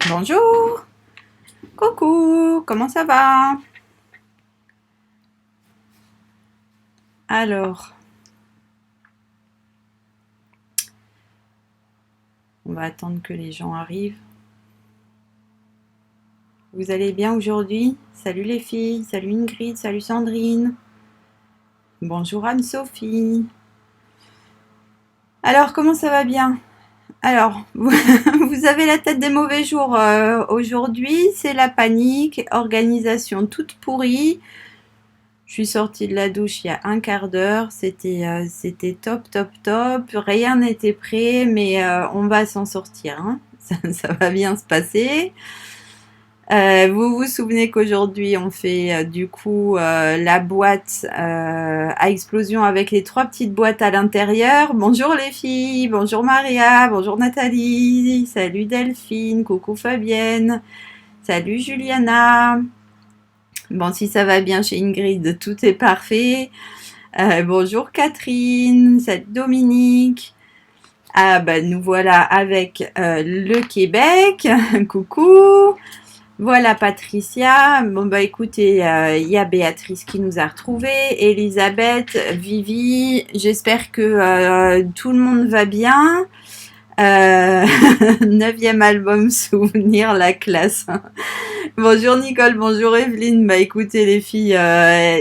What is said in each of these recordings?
Bonjour, coucou, comment ça va? Alors, on va attendre que les gens arrivent. Vous allez bien aujourd'hui? Salut les filles, salut Ingrid, salut Sandrine. Bonjour Anne-Sophie. Alors, comment ça va bien? Alors, vous avez la tête des mauvais jours aujourd'hui, c'est la panique, organisation toute pourrie. Je suis sortie de la douche il y a un quart d'heure, c'était top, top, top, rien n'était prêt, mais on va s'en sortir, hein. Ça va bien se passer. Vous vous souvenez qu'aujourd'hui on fait du coup la boîte à explosion avec les 3 petites boîtes à l'intérieur. Bonjour les filles, bonjour Maria, bonjour Nathalie, salut Delphine, coucou Fabienne, salut Juliana. Bon, si ça va bien chez Ingrid, tout est parfait. Bonjour Catherine, salut Dominique. Ah bah nous voilà avec le Québec. Coucou. Voilà Patricia. Bon bah écoutez, il y a Béatrice qui nous a retrouvés, Elisabeth, Vivi. J'espère que tout le monde va bien. 9e album souvenir, la classe. Bonjour Nicole, bonjour Evelyne. Bah écoutez les filles,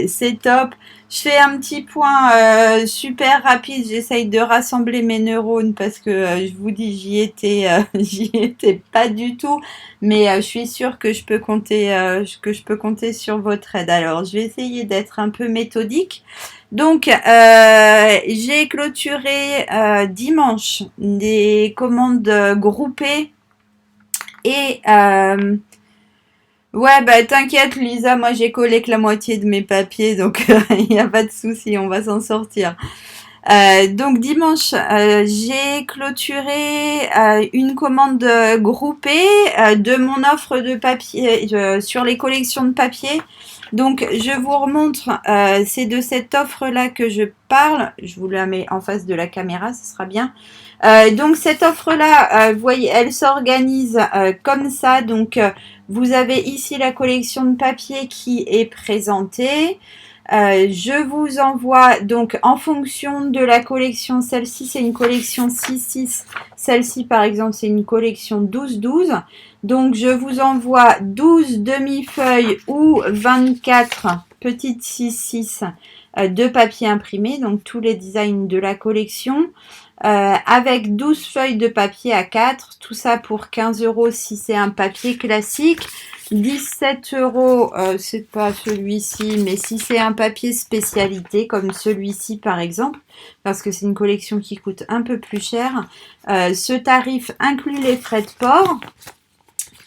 c'est top. Je fais un petit point super rapide. J'essaye de rassembler mes neurones parce que je vous dis j'y étais pas du tout. Mais je suis sûre que je peux compter sur votre aide. Alors je vais essayer d'être un peu méthodique. Donc j'ai clôturé dimanche des commandes groupées et ouais, bah t'inquiète Lisa, moi j'ai collé que la moitié de mes papiers, donc il n'y a pas de souci, on va s'en sortir. Donc dimanche, j'ai clôturé une commande groupée de mon offre de papier sur les collections de papier. Donc je vous remontre, c'est de cette offre-là que je parle. Je vous la mets en face de la caméra, ce sera bien. Donc cette offre-là, vous voyez, elle s'organise comme ça. Donc vous avez ici la collection de papier qui est présentée. Je vous envoie donc en fonction de la collection, celle-ci c'est une collection 6-6, celle-ci par exemple c'est une collection 12-12. Donc je vous envoie 12 demi-feuilles ou 24 petites 6-6 de papier imprimé, donc tous les designs de la collection. Avec 12 feuilles de papier A4, tout ça pour 15 € si c'est un papier classique, 17 €, c'est pas celui-ci, mais si c'est un papier spécialité comme celui-ci par exemple, parce que c'est une collection qui coûte un peu plus cher, ce tarif inclut les frais de port.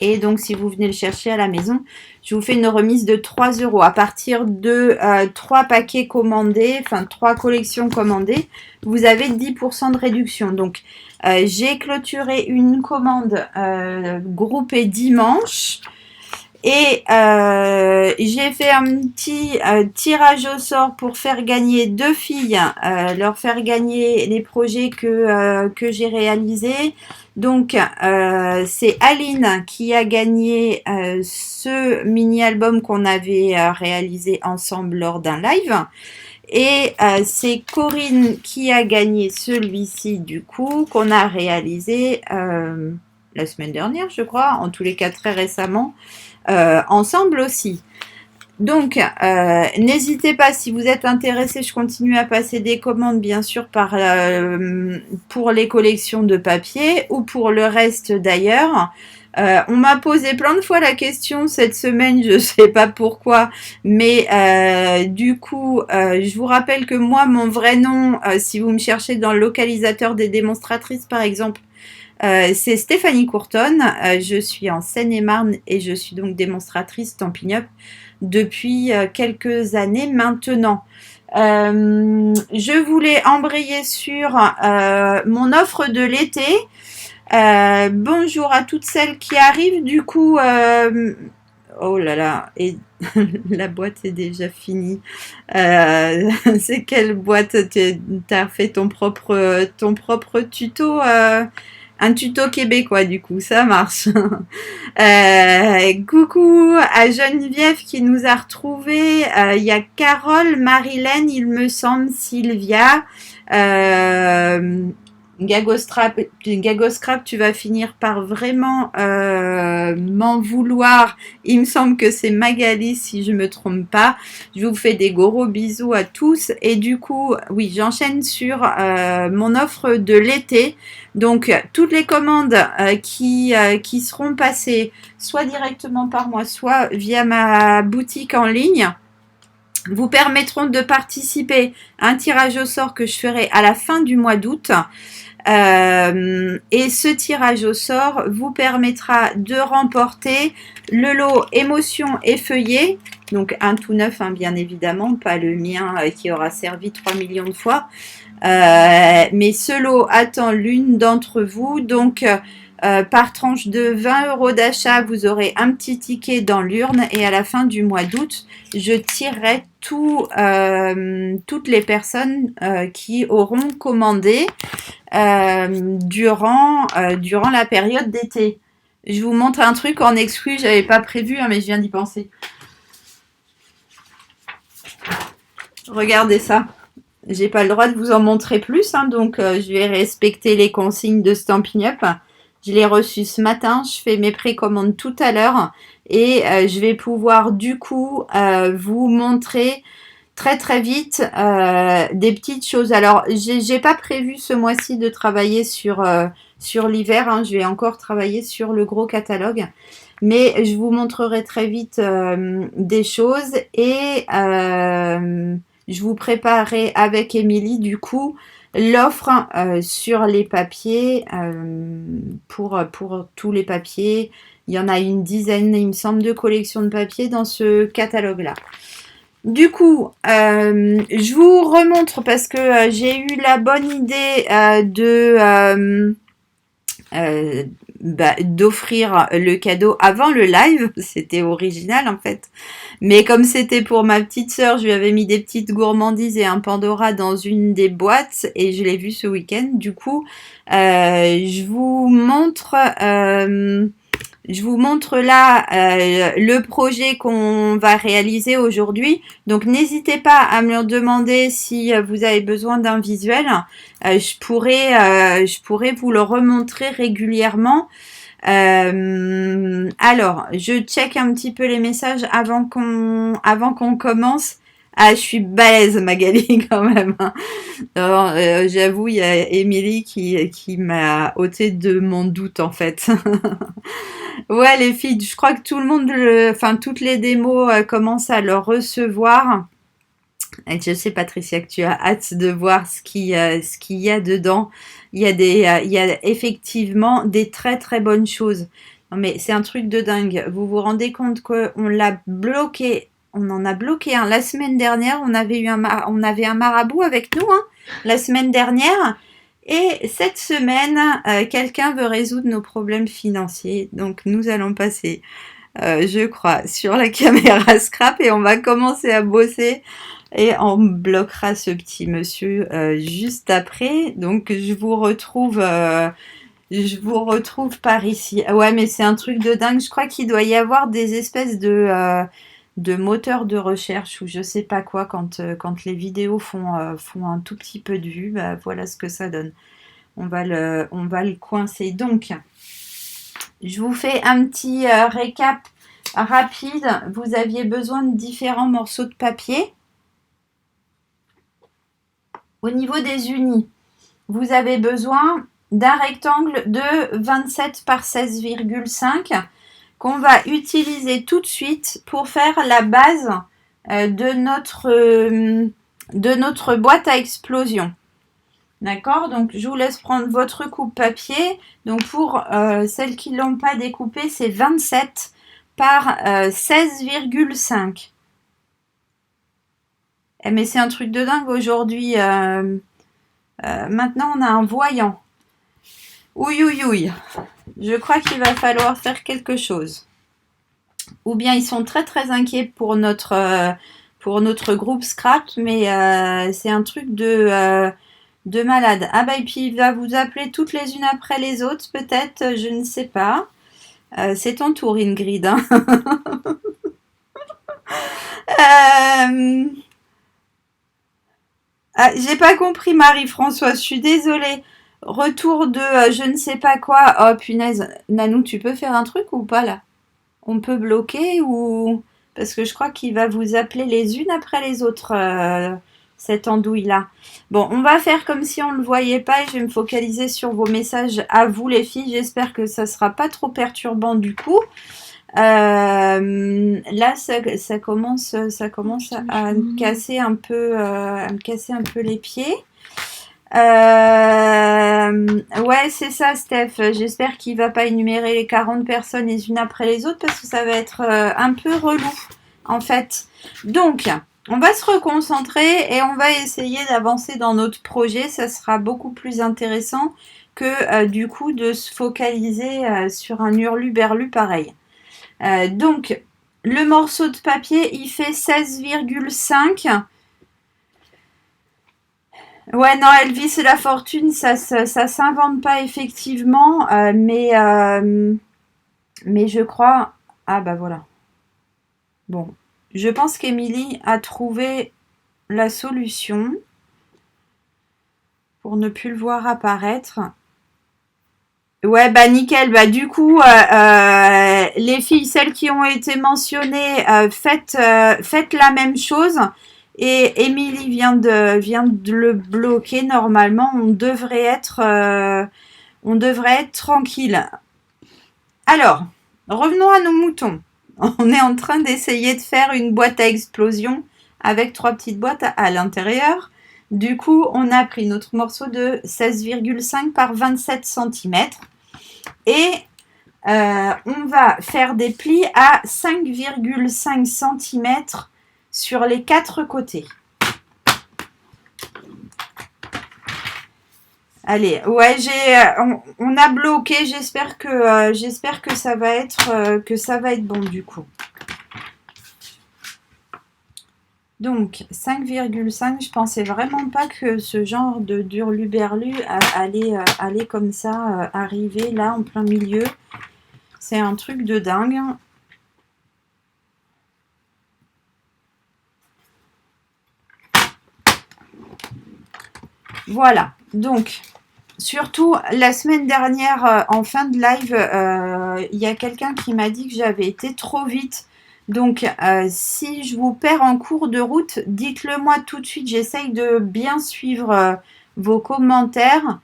Et donc, si vous venez le chercher à la maison, je vous fais une remise de 3 €. À partir de 3 paquets commandés, enfin 3 collections commandées, vous avez 10% de réduction. Donc, j'ai clôturé une commande groupée dimanche. Et j'ai fait un petit tirage au sort pour faire gagner 2 filles, leur faire gagner les projets que j'ai réalisés. Donc, c'est Aline qui a gagné ce mini-album qu'on avait réalisé ensemble lors d'un live. Et c'est Corinne qui a gagné celui-ci, du coup, qu'on a réalisé la semaine dernière, je crois, en tous les cas très récemment. Ensemble aussi. Donc, n'hésitez pas, si vous êtes intéressé, je continue à passer des commandes, bien sûr, pour les collections de papier ou pour le reste d'ailleurs. On m'a posé plein de fois la question cette semaine, je sais pas pourquoi, mais du coup, je vous rappelle que moi, mon vrai nom, si vous me cherchez dans le localisateur des démonstratrices, par exemple, c'est Stéphanie Courtonne, je suis en Seine-et-Marne et je suis donc démonstratrice Stampin' Up depuis quelques années maintenant. Je voulais embrayer sur mon offre de l'été. Bonjour à toutes celles qui arrivent. Du coup, oh là là, et la boîte est déjà finie. C'est quelle boîte? Tu as fait ton propre tuto, un tuto québécois, du coup, ça marche. Coucou à Geneviève qui nous a retrouvés. Il y a Carole, Marilène, il me semble, Sylvia. Euh, Gagoscrap, tu vas finir par vraiment m'en vouloir. Il me semble que c'est Magali, si je me trompe pas. Je vous fais des gros bisous à tous. Et du coup, oui, j'enchaîne sur mon offre de l'été. Donc, toutes les commandes qui seront passées, soit directement par moi, soit via ma boutique en ligne, vous permettront de participer à un tirage au sort que je ferai à la fin du mois d'août. Et ce tirage au sort vous permettra de remporter le lot émotion et feuillet, donc un tout neuf, hein, bien évidemment, pas le mien qui aura servi 3 millions de fois. Mais ce lot attend l'une d'entre vous. Donc, par tranche de 20 € d'achat, vous aurez un petit ticket dans l'urne. Et à la fin du mois d'août, je tirerai toutes les personnes qui auront commandé durant la période d'été. Je vous montre un truc en exclu, j'avais pas prévu, hein, mais je viens d'y penser. Regardez ça. J'ai pas le droit de vous en montrer plus, hein, donc je vais respecter les consignes de Stampin' Up. Je l'ai reçu ce matin, je fais mes précommandes tout à l'heure et je vais pouvoir du coup vous montrer très très vite des petites choses. Alors j'ai pas prévu ce mois-ci de travailler sur l'hiver, hein, je vais encore travailler sur le gros catalogue. Mais je vous montrerai très vite des choses et je vous préparerai avec Émilie du coup l'offre sur les papiers pour tous les papiers. Il y en a une dizaine, il me semble, de collections de papiers dans ce catalogue-là. Du coup, je vous remontre parce que j'ai eu la bonne idée d'offrir le cadeau avant le live. C'était original en fait. Mais comme c'était pour ma petite sœur, je lui avais mis des petites gourmandises et un Pandora dans une des boîtes et je l'ai vu ce week-end. Du coup, je vous montre là le projet qu'on va réaliser aujourd'hui. Donc n'hésitez pas à me demander si vous avez besoin d'un visuel. Je pourrais vous le remontrer régulièrement. Alors, je check un petit peu les messages avant qu'on commence. Ah, je suis balèze, Magali, quand même. Alors, j'avoue, il y a Émilie qui m'a ôté de mon doute, en fait. Ouais, les filles, je crois que tout le monde, enfin, toutes les démos commencent à le recevoir. Et je sais, Patricia, que tu as hâte de voir ce qu'il y a dedans. Il y a effectivement des très très bonnes choses. Non, mais c'est un truc de dingue. Vous vous rendez compte qu'on l'a bloqué. On en a bloqué un. La semaine dernière, on avait un marabout avec nous, hein, la semaine dernière. Et cette semaine, quelqu'un veut résoudre nos problèmes financiers. Donc, nous allons passer, je crois, sur la caméra scrap et on va commencer à bosser. Et on bloquera ce petit monsieur juste après. Donc, je vous retrouve par ici. Ouais, mais c'est un truc de dingue. Je crois qu'il doit y avoir des espèces de moteurs de recherche ou je sais pas quoi quand les vidéos font un tout petit peu de vue. Bah, voilà ce que ça donne. On va le coincer. Donc, je vous fais un petit récap rapide. Vous aviez besoin de différents morceaux de papier. Au niveau des unis, vous avez besoin d'un rectangle de 27 par 16,5 qu'on va utiliser tout de suite pour faire la base de notre boîte à explosion. D'accord? Donc, je vous laisse prendre votre coupe papier. Donc, pour celles qui ne l'ont pas découpé, c'est 27 par 16,5. Mais c'est un truc de dingue aujourd'hui. Maintenant, on a un voyant. Ouïe, ouïe, ouïe. Je crois qu'il va falloir faire quelque chose. Ou bien ils sont très très inquiets pour notre groupe Scrap, mais c'est un truc de malade. Ah bah et puis il va vous appeler toutes les unes après les autres, peut-être, je ne sais pas. C'est ton tour, Ingrid. Hein. J'ai pas compris, Marie-Françoise, je suis désolée. Retour de je ne sais pas quoi. Oh punaise, Nanou, tu peux faire un truc ou pas là? On peut bloquer ou... Parce que je crois qu'il va vous appeler les unes après les autres, cette andouille-là. Bon, on va faire comme si on ne le voyait pas et je vais me focaliser sur vos messages à vous les filles. J'espère que ça sera pas trop perturbant du coup. Là, ça commence à me casser un peu, les pieds. Ouais, c'est ça, Steph. J'espère qu'il va pas énumérer les 40 personnes les unes après les autres parce que ça va être un peu relou, en fait. Donc, on va se reconcentrer et on va essayer d'avancer dans notre projet. Ça sera beaucoup plus intéressant que du coup de se focaliser sur un hurluberlu pareil. Donc, le morceau de papier, il fait 16,5. Ouais, non, Elvis et la fortune, ça s'invente pas effectivement, mais je crois... Ah bah voilà. Bon, je pense qu'Émilie a trouvé la solution pour ne plus le voir apparaître. Ouais, bah nickel. Bah du coup, les filles, celles qui ont été mentionnées, faites la même chose. Et Émilie vient de le bloquer. Normalement, on devrait être tranquille. Alors, revenons à nos moutons. On est en train d'essayer de faire une boîte à explosion avec 3 petites boîtes à l'intérieur. Du coup, on a pris notre morceau de 16,5 par 27 cm. Et on va faire des plis à 5,5 cm sur les 4 côtés. Allez, ouais, on a bloqué. J'espère que ça va être bon du coup. Donc 5,5, je pensais vraiment pas que ce genre de hurluberlu allait comme ça arriver là en plein milieu. C'est un truc de dingue. Voilà, donc surtout la semaine dernière en fin de live, il y a quelqu'un qui m'a dit que j'avais été trop vite. Donc, si je vous perds en cours de route, dites-le moi tout de suite. J'essaye de bien suivre vos commentaires.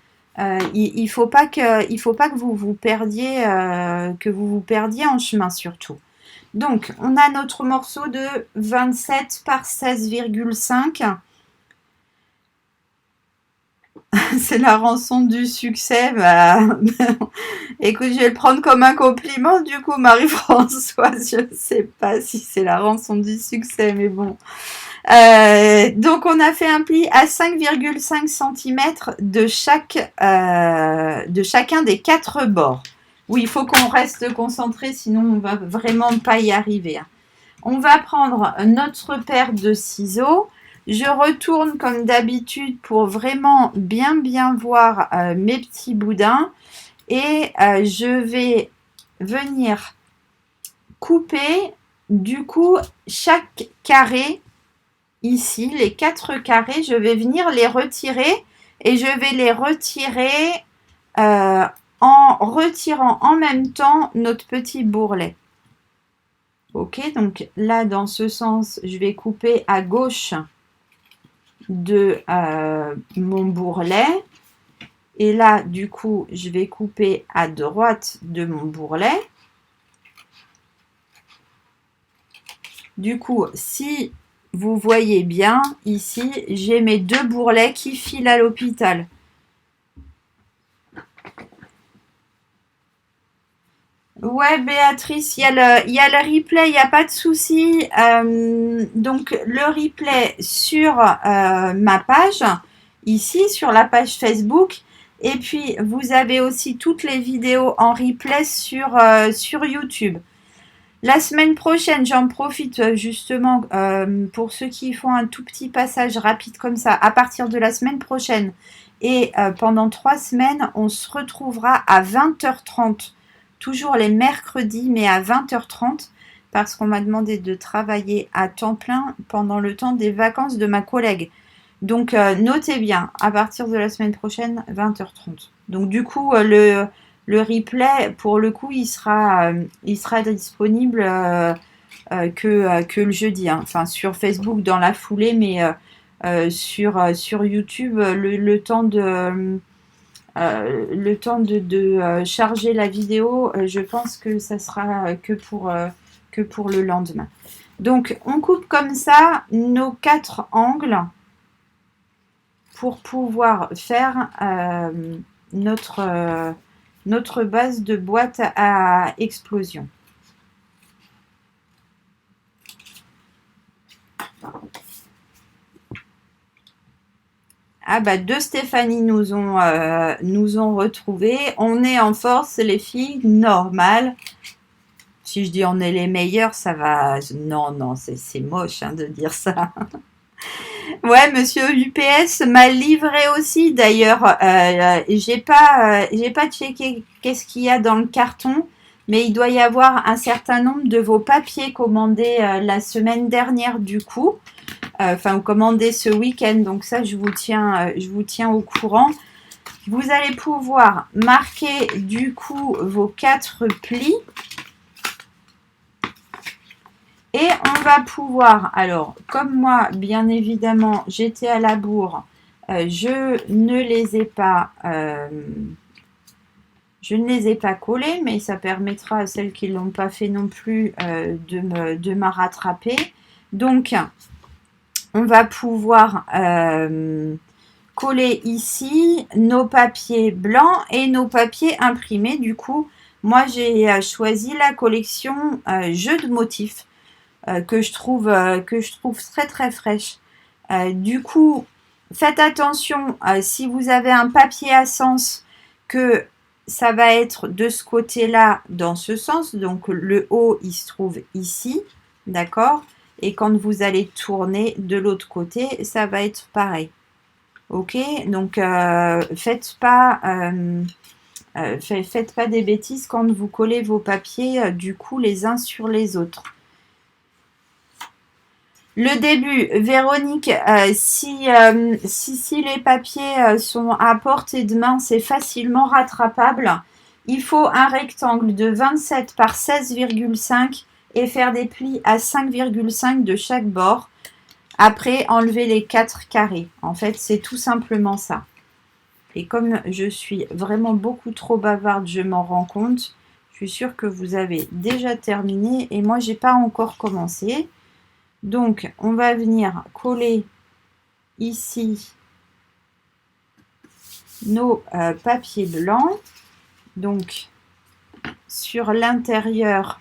Il faut pas que vous vous perdiez, en chemin surtout. Donc, on a notre morceau de 27 par 16,5. C'est la rançon du succès. Bah, écoute, je vais le prendre comme un compliment du coup, Marie-Françoise. Je ne sais pas si c'est la rançon du succès, mais bon. Donc, on a fait un pli à 5,5 cm de chacun des 4 bords. Oui, il faut qu'on reste concentré, sinon on va vraiment pas y arriver. On va prendre notre paire de ciseaux. Je retourne comme d'habitude pour vraiment bien voir mes petits boudins. Et je vais venir couper du coup chaque carré ici, les 4 carrés, je vais venir les retirer et je vais les retirer en retirant en même temps notre petit bourrelet. Ok, donc là dans ce sens, je vais couper à gauche de mon bourrelet. Et là, du coup, je vais couper à droite de mon bourrelet. Du coup, si vous voyez bien, ici, j'ai mes 2 bourrelets qui filent à l'hôpital. Ouais, Béatrice, il y a le replay, il n'y a pas de souci. Donc, le replay sur ma page, ici, sur la page Facebook. Et puis, vous avez aussi toutes les vidéos en replay sur YouTube. La semaine prochaine, j'en profite justement pour ceux qui font un tout petit passage rapide comme ça, à partir de la semaine prochaine. Et pendant 3 semaines, on se retrouvera à 20h30, toujours les mercredis, mais à 20h30, parce qu'on m'a demandé de travailler à temps plein pendant le temps des vacances de ma collègue. Donc, notez bien, à partir de la semaine prochaine, 20h30. Donc, du coup, le replay, pour le coup, il sera disponible que le jeudi. Hein. Enfin, sur Facebook dans la foulée, mais sur YouTube, le temps de charger la vidéo, je pense que ça sera que pour le lendemain. Donc, on coupe comme ça nos 4 angles pour pouvoir faire notre base de boîte à explosion. Ah bah deux Stéphanie nous ont retrouvés. On est en force les filles, normal. Si je dis on est les meilleurs, ça va. Non, c'est moche hein, de dire ça. Ouais, monsieur UPS m'a livré aussi d'ailleurs. J'ai pas checké qu'est-ce qu'il y a dans le carton, mais il doit y avoir un certain nombre de vos papiers commandés la semaine dernière du coup. Enfin, commandés ce week-end. Donc ça, je vous tiens au courant. Vous allez pouvoir marquer du coup vos 4 plis. Et on va pouvoir, alors comme moi bien évidemment j'étais à la bourre, je ne les ai pas collés, mais ça permettra à celles qui ne l'ont pas fait non plus de me rattraper. Donc on va pouvoir coller ici nos papiers blancs et nos papiers imprimés. Du coup, moi j'ai choisi la collection jeux de motifs. Que je trouve très très fraîche. Du coup, faites attention si vous avez un papier à sens que ça va être de ce côté-là dans ce sens. Donc le haut il se trouve ici, d'accord. Et quand vous allez tourner de l'autre côté, ça va être pareil. Ok, donc faites pas des bêtises quand vous collez vos papiers du coup les uns sur les autres. Le début, Véronique, si les papiers sont à portée de main, c'est facilement rattrapable. Il faut un rectangle de 27 par 16,5 et faire des plis à 5,5 de chaque bord. Après, enlever les 4 carrés. En fait, c'est tout simplement ça. Et comme je suis vraiment beaucoup trop bavarde, je m'en rends compte. Je suis sûre que vous avez déjà terminé et moi, j'ai pas encore commencé. Donc, on va venir coller ici nos papiers blancs. Donc, sur l'intérieur,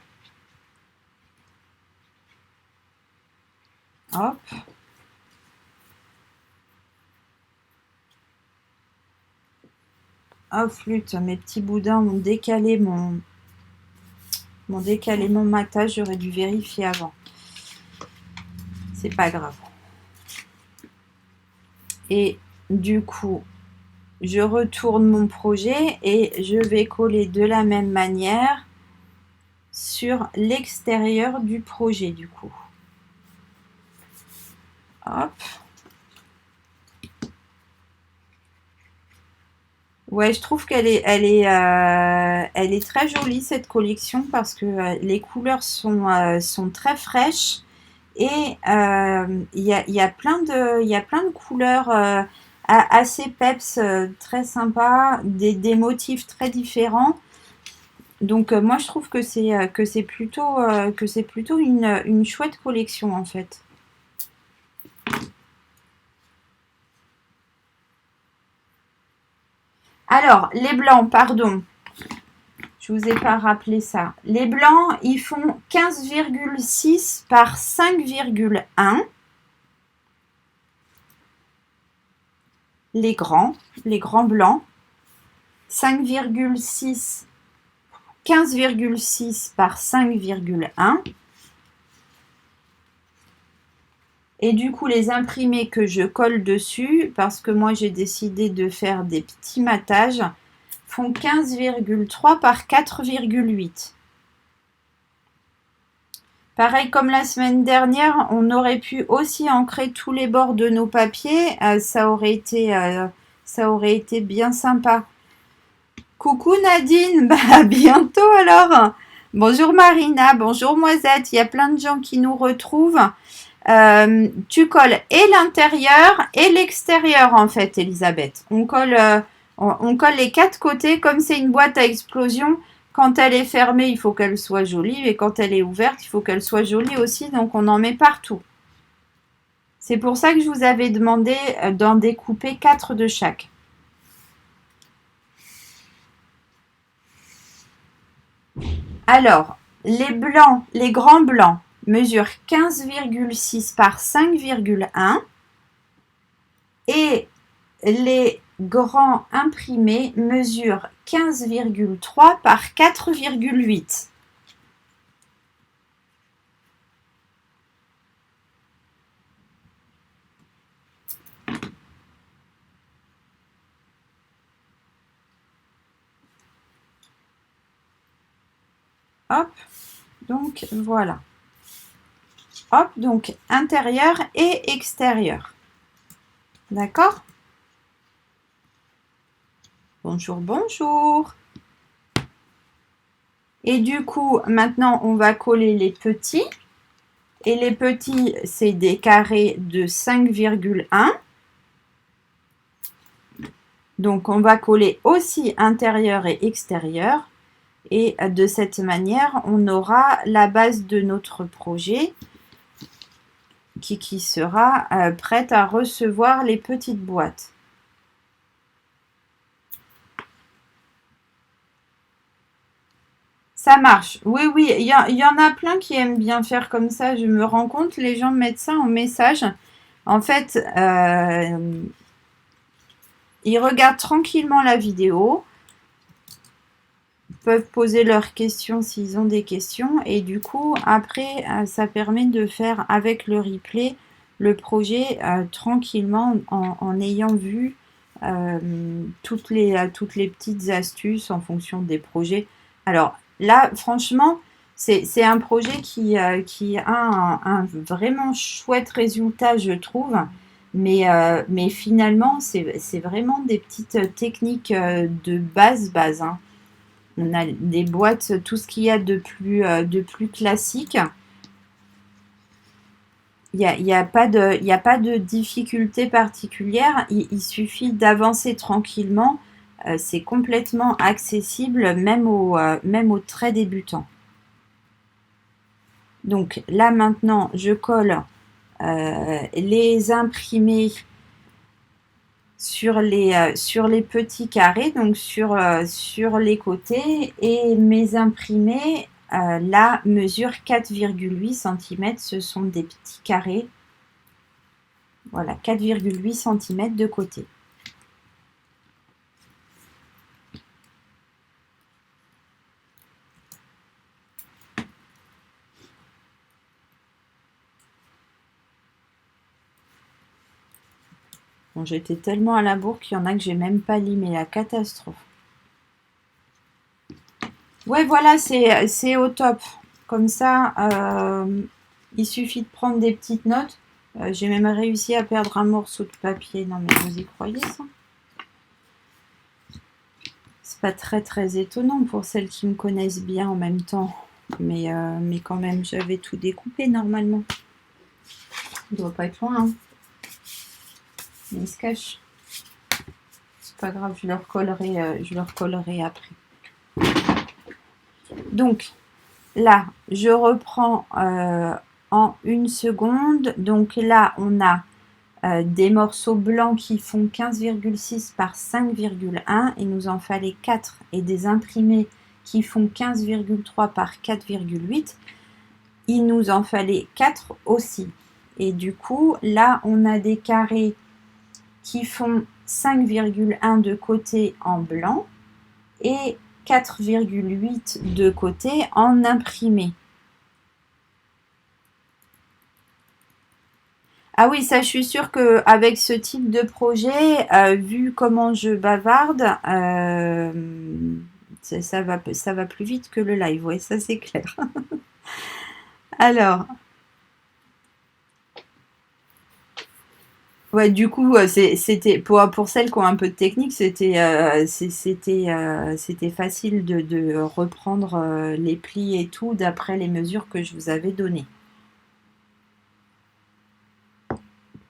hop. Oh flûte, mes petits boudins ont décalé mon matage, j'aurais dû vérifier avant. C'est pas grave. Et du coup, je retourne mon projet et je vais coller de la même manière sur l'extérieur du projet du coup. Hop. Ouais, je trouve qu'elle est très jolie cette collection parce que les couleurs sont très fraîches et il y a plein de couleurs assez peps, très sympas, des motifs très différents. Donc moi je trouve que c'est plutôt une chouette collection en fait. Alors, les blancs, pardon. Je ne vous ai pas rappelé ça. Les blancs, ils font 15,6 par 5,1. Les grands blancs. 5,6, 15,6 par 5,1. Et du coup, les imprimés que je colle dessus, parce que moi j'ai décidé de faire des petits matages, font 15,3 par 4,8. Pareil comme la semaine dernière, on aurait pu aussi ancrer tous les bords de nos papiers. Ça aurait été bien sympa. Coucou Nadine, bah à bientôt alors. Bonjour Marina, bonjour Moisette. Il y a plein de gens qui nous retrouvent. Tu colles et l'intérieur et l'extérieur en fait, Elisabeth. On colle les 4 côtés comme c'est une boîte à explosion. Quand elle est fermée, il faut qu'elle soit jolie et quand elle est ouverte, il faut qu'elle soit jolie aussi. Donc on en met partout. C'est pour ça que je vous avais demandé d'en découper 4 de chaque. Alors, les blancs, les grands blancs mesurent 15,6 par 5,1 et les grands imprimés mesurent 15,3 par 4,8. Hop, donc voilà. Hop, donc intérieur et extérieur. D'accord? Bonjour, bonjour. Et du coup, maintenant, on va coller les petits. Et les petits, c'est des carrés de 5,1. Donc, on va coller aussi intérieur et extérieur. Et de cette manière, on aura la base de notre projet qui sera prête à recevoir les petites boîtes. Ça marche. Oui, oui, il y en a plein qui aiment bien faire comme ça. Je me rends compte, les gens mettent ça en message. En fait, ils regardent tranquillement la vidéo, peuvent poser leurs questions s'ils ont des questions. Et du coup, après, ça permet de faire avec le replay le projet tranquillement en ayant vu toutes les petites astuces en fonction des projets. Alors là, franchement, c'est un projet qui a un vraiment chouette résultat, je trouve. Mais finalement, c'est vraiment des petites techniques de base. Hein. On a des boîtes, tout ce qu'il y a de plus classique. Il n'y a pas de difficulté particulière. Il suffit d'avancer tranquillement. C'est complètement accessible, même aux très débutants. Donc là maintenant, je colle les imprimés sur les petits carrés, donc sur les côtés, et mes imprimés là mesurent 4,8 cm. Ce sont des petits carrés. Voilà, 4,8 cm de côté. Bon, j'étais tellement à la bourre qu'il y en a que j'ai même pas limé, la catastrophe. Ouais, voilà, c'est au top. Comme ça, il suffit de prendre des petites notes. J'ai même réussi à perdre un morceau de papier. Non, mais vous y croyez, ça? C'est pas très très étonnant pour celles qui me connaissent bien en même temps. Mais quand même, j'avais tout découpé normalement. Il doit pas être loin, hein. Mais il se cache. C'est pas grave, je leur collerai après. Donc, là, je reprends en une seconde. Donc là, on a des morceaux blancs qui font 15,6 par 5,1. Il nous en fallait 4. Et des imprimés qui font 15,3 par 4,8. Il nous en fallait 4 aussi. Et du coup, là, on a des carrés qui font 5,1 de côté en blanc et 4,8 de côté en imprimé. Ah oui, ça, je suis sûre qu'avec ce type de projet, vu comment je bavarde, ça va plus vite que le live, oui, ça c'est clair. Alors, ouais, du coup, c'était pour celles qui ont un peu de technique, c'était facile de reprendre les plis et tout d'après les mesures que je vous avais données.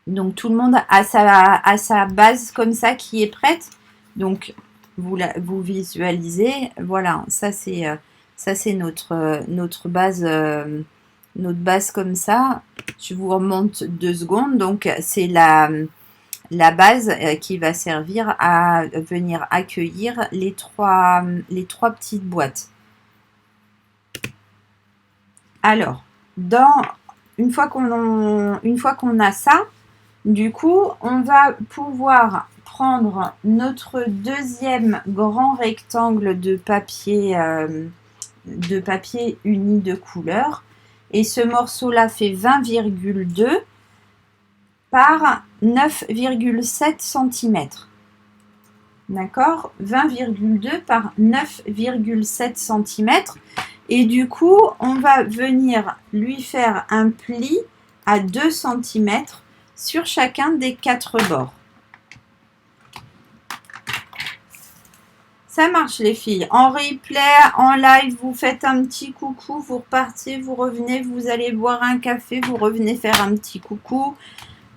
Donc tout le monde a sa base comme ça qui est prête. Donc vous visualisez, voilà, ça c'est notre base comme ça. Je vous remonte 2 secondes. Donc c'est la base qui va servir à venir accueillir les trois petites boîtes. Alors, une fois qu'on a ça, du coup, on va pouvoir prendre notre deuxième grand rectangle de papier uni de couleur. Et ce morceau-là fait 20,2 par 9,7 cm. D'accord, 20,2 par 9,7 cm. Et du coup, on va venir lui faire un pli à 2 cm sur chacun des 4 bords. Ça marche les filles. En replay, en live, vous faites un petit coucou, vous repartez, vous revenez, vous allez boire un café, vous revenez faire un petit coucou.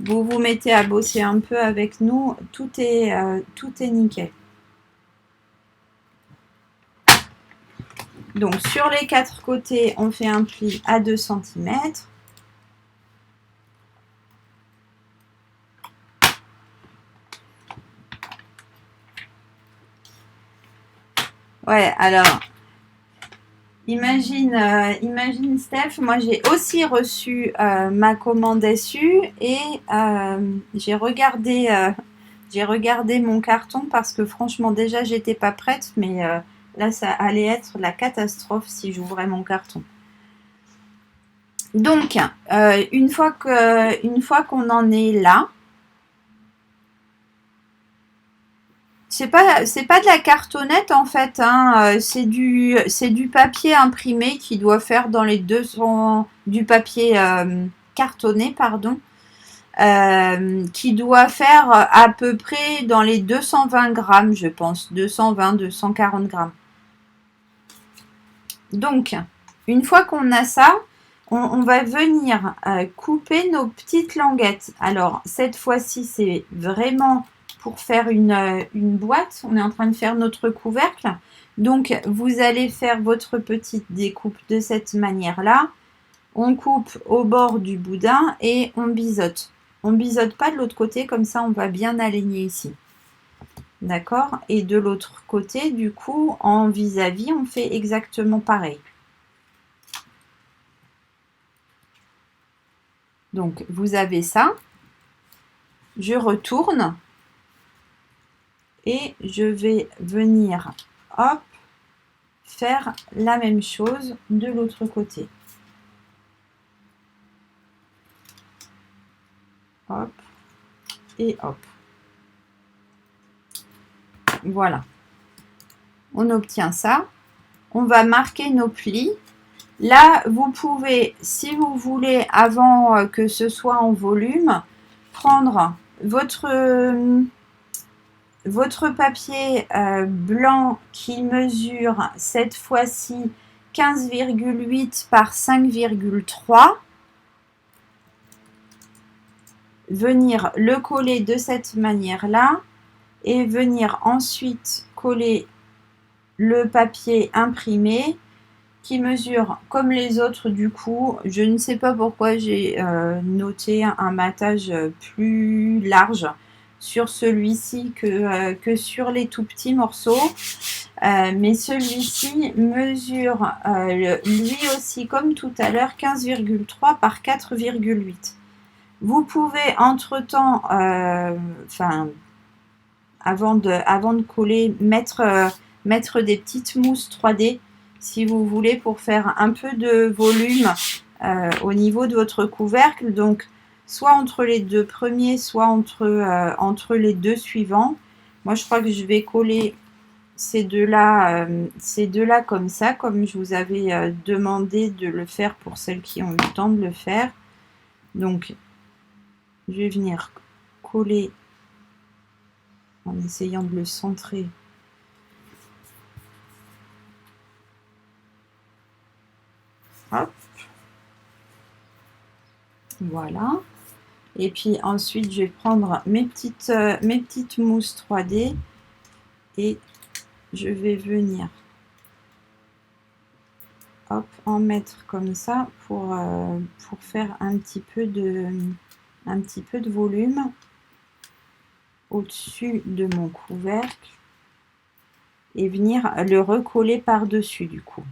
Vous vous mettez à bosser un peu avec nous. Tout est nickel. Donc sur les 4 côtés, on fait un pli à 2 cm. Ouais, alors, imagine Steph, moi j'ai aussi reçu ma commande SU et j'ai regardé mon carton parce que franchement déjà j'étais pas prête, mais là ça allait être la catastrophe si j'ouvrais mon carton. Donc, une fois qu'on en est là, c'est pas de la cartonnette en fait, hein, c'est du papier imprimé qui doit faire dans les 200 du papier cartonné, pardon, qui doit faire à peu près dans les 220 grammes, je pense, 220-240 grammes. Donc, une fois qu'on a ça, on va venir couper nos petites languettes. Alors, cette fois-ci, c'est vraiment pour faire une boîte. On est en train de faire notre couvercle. Donc, vous allez faire votre petite découpe de cette manière-là. On coupe au bord du boudin et on biseaute. On biseaute pas de l'autre côté, comme ça, on va bien aligner ici. D'accord? Et de l'autre côté, du coup, en vis-à-vis, on fait exactement pareil. Donc, vous avez ça. Je retourne. Et je vais venir, hop, faire la même chose de l'autre côté. Hop, et hop. Voilà. On obtient ça. On va marquer nos plis. Là, vous pouvez, si vous voulez, avant que ce soit en volume, prendre votre papier blanc qui mesure cette fois-ci 15,8 par 5,3. Venir le coller de cette manière-là et venir ensuite coller le papier imprimé qui mesure comme les autres du coup. Je ne sais pas pourquoi j'ai noté un matage plus large sur celui-ci que sur les tout petits morceaux. Mais celui-ci mesure lui aussi comme tout à l'heure 15,3 par 4,8. Vous pouvez entre-temps, avant de coller, mettre mettre des petites mousses 3D si vous voulez pour faire un peu de volume au niveau de votre couvercle. Donc, soit entre les deux premiers, soit entre les deux suivants. Moi, je crois que je vais coller ces deux-là comme ça, comme je vous avais demandé de le faire pour celles qui ont eu le temps de le faire. Donc, je vais venir coller en essayant de le centrer. Hop. Voilà. Et puis ensuite, je vais prendre mes petites mousses 3D et je vais venir hop, en mettre comme ça pour faire un petit peu de volume au-dessus de mon couvercle et venir le recoller par-dessus du coup.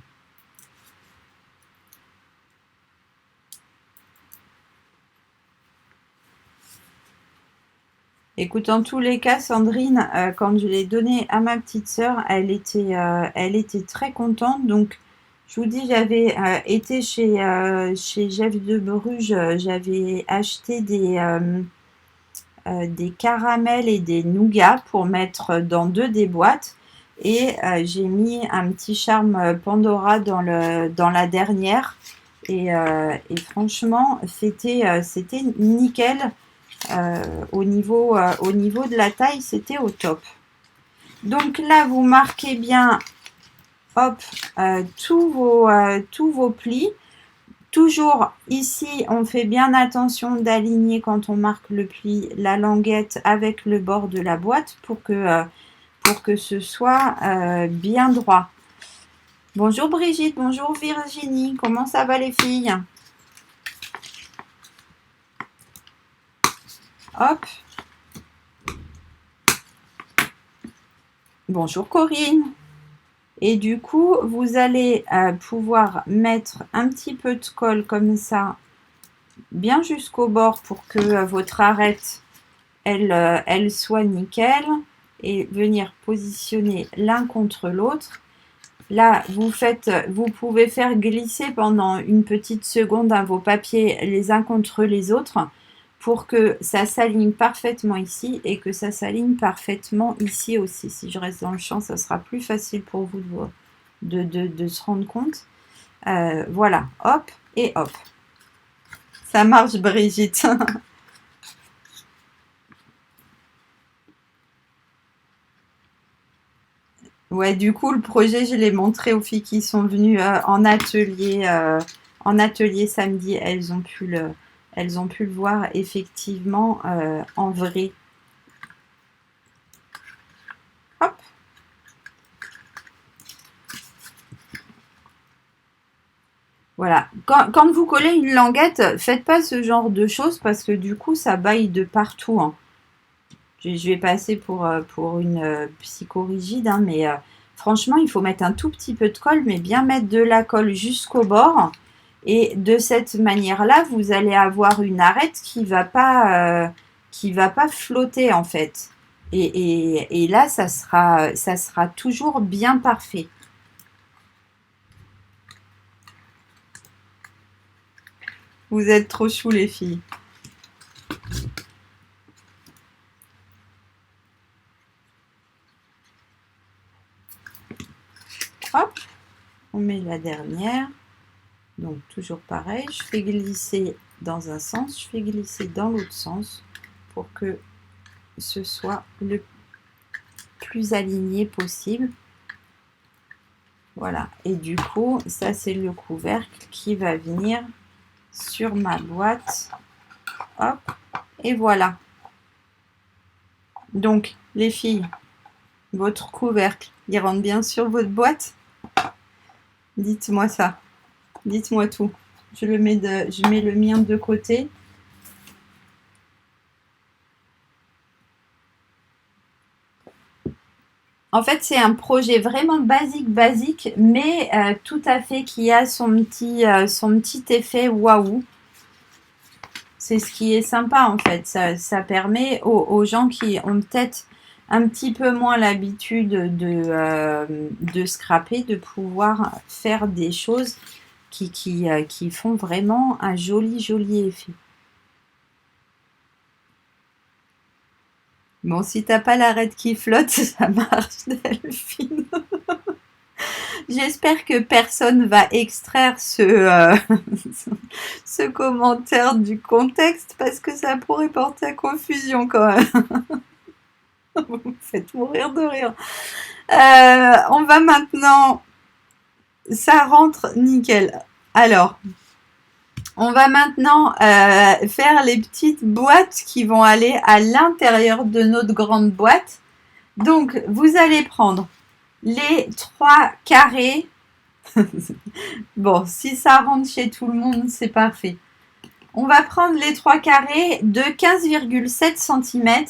Écoute, en tous les cas, Sandrine, quand je l'ai donné à ma petite sœur, elle était très contente. Donc, je vous dis, j'avais été chez Jeff de Bruges, j'avais acheté des caramels et des nougats pour mettre dans 2 des boîtes. Et j'ai mis un petit charme Pandora dans la dernière. Et franchement, c'était nickel. Au niveau de la taille, c'était au top. Donc là, vous marquez bien hop, tous vos plis. Toujours ici, on fait bien attention d'aligner quand on marque le pli, la languette avec le bord de la boîte pour que ce soit bien droit. Bonjour Brigitte, bonjour Virginie, comment ça va les filles? Hop. Bonjour Corinne. Et du coup, vous allez pouvoir mettre un petit peu de colle comme ça, bien jusqu'au bord pour que votre arête, elle soit nickel. Et venir positionner l'un contre l'autre. Là, vous pouvez faire glisser pendant une petite seconde vos papiers les uns contre les autres pour que ça s'aligne parfaitement ici et que ça s'aligne parfaitement ici aussi. Si je reste dans le champ, ça sera plus facile pour vous de se rendre compte. Voilà, hop et hop. Ça marche, Brigitte. Ouais, du coup, le projet, je l'ai montré aux filles qui sont venues en atelier samedi. Elles ont pu le voir effectivement en vrai. Hop. Voilà. Quand vous collez une languette, faites pas ce genre de choses parce que du coup, ça baille de partout, hein. Je vais passer pour une psychorigide, hein, mais franchement, il faut mettre un tout petit peu de colle, mais bien mettre de la colle jusqu'au bord. Et de cette manière-là, vous allez avoir une arête qui va pas flotter en fait. Et là, ça sera toujours bien parfait. Vous êtes trop chou les filles. Hop, on met la dernière. Donc toujours pareil, je fais glisser dans un sens, je fais glisser dans l'autre sens pour que ce soit le plus aligné possible. Voilà, et du coup, ça c'est le couvercle qui va venir sur ma boîte. Hop, et voilà. Donc, les filles, votre couvercle, il rentre bien sur votre boîte? Dites-moi ça. Dites-moi tout. Je mets le mien de côté. En fait, c'est un projet vraiment basique, mais tout à fait qui a son petit effet waouh. C'est ce qui est sympa en fait. Ça permet aux gens qui ont peut-être un petit peu moins l'habitude de scraper, de pouvoir faire des choses qui font vraiment un joli effet. Bon, si t'as pas l'arête qui flotte, ça marche, Delphine. J'espère que personne va extraire ce commentaire du contexte parce que ça pourrait porter à confusion quand même. Vous me faites mourir de rire. On va maintenant... Ça rentre nickel. Alors, on va maintenant faire les petites boîtes qui vont aller à l'intérieur de notre grande boîte. Donc, vous allez prendre les 3 carrés. Bon, si ça rentre chez tout le monde, c'est parfait. On va prendre les 3 carrés de 15,7 cm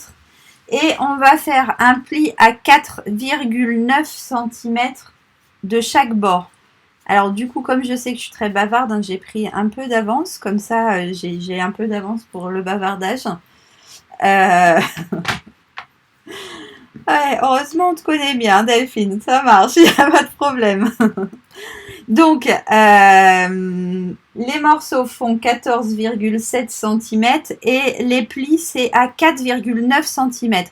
et on va faire un pli à 4,9 cm de chaque bord. Alors du coup, comme je sais que je suis très bavarde, hein, j'ai pris un peu d'avance, comme ça j'ai un peu d'avance pour le bavardage. Ouais, heureusement on te connaît bien, Delphine, ça marche, il n'y a pas de problème. Donc, les morceaux font 14,7 cm et les plis, c'est à 4,9 cm.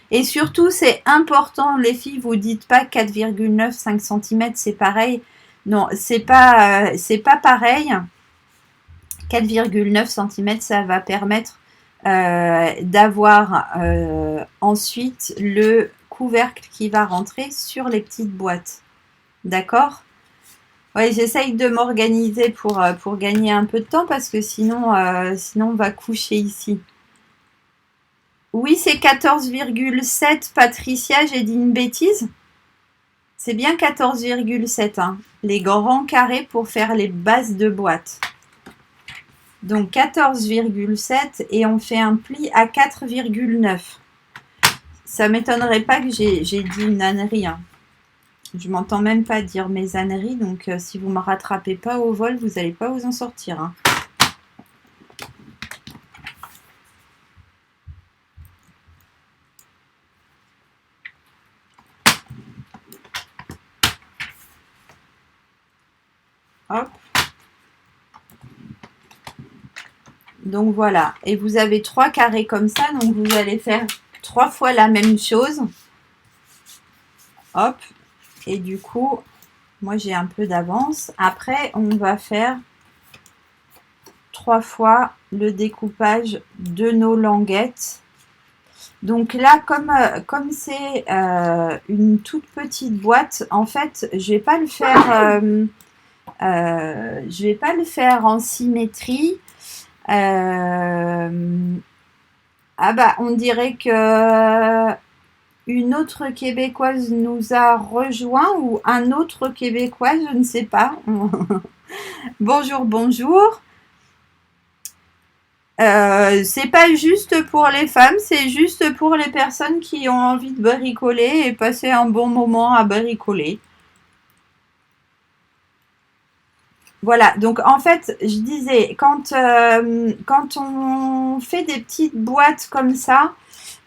Et surtout, c'est important, les filles, vous dites pas 4,95 cm, c'est pareil. Non, c'est pas pareil. 4,9 cm, ça va permettre d'avoir ensuite le couvercle qui va rentrer sur les petites boîtes. D'accord ? Ouais, j'essaye de m'organiser pour gagner un peu de temps parce que sinon on va coucher ici. Oui, c'est 14,7 Patricia, j'ai dit une bêtise. C'est bien 14,7, hein, les grands carrés pour faire les bases de boîte. Donc 14,7 et on fait un pli à 4,9. Ça m'étonnerait pas que j'ai dit une ânerie. Hein. Je m'entends même pas dire mes âneries, donc si vous ne me rattrapez pas au vol, vous n'allez pas vous en sortir. Hein. Hop. Donc voilà, et vous avez 3 carrés comme ça, donc vous allez faire 3 fois la même chose. Hop, et du coup, moi j'ai un peu d'avance. Après, on va faire 3 fois le découpage de nos languettes. Donc là, comme c'est une toute petite boîte, en fait, je vais pas le faire, je vais pas le faire en symétrie. Ah bah, on dirait que une autre Québécoise nous a rejoint ou un autre Québécois, je ne sais pas. Bonjour, bonjour. C'est pas juste pour les femmes, c'est juste pour les personnes qui ont envie de bricoler et passer un bon moment à bricoler. Voilà, donc en fait, je disais, quand on fait des petites boîtes comme ça,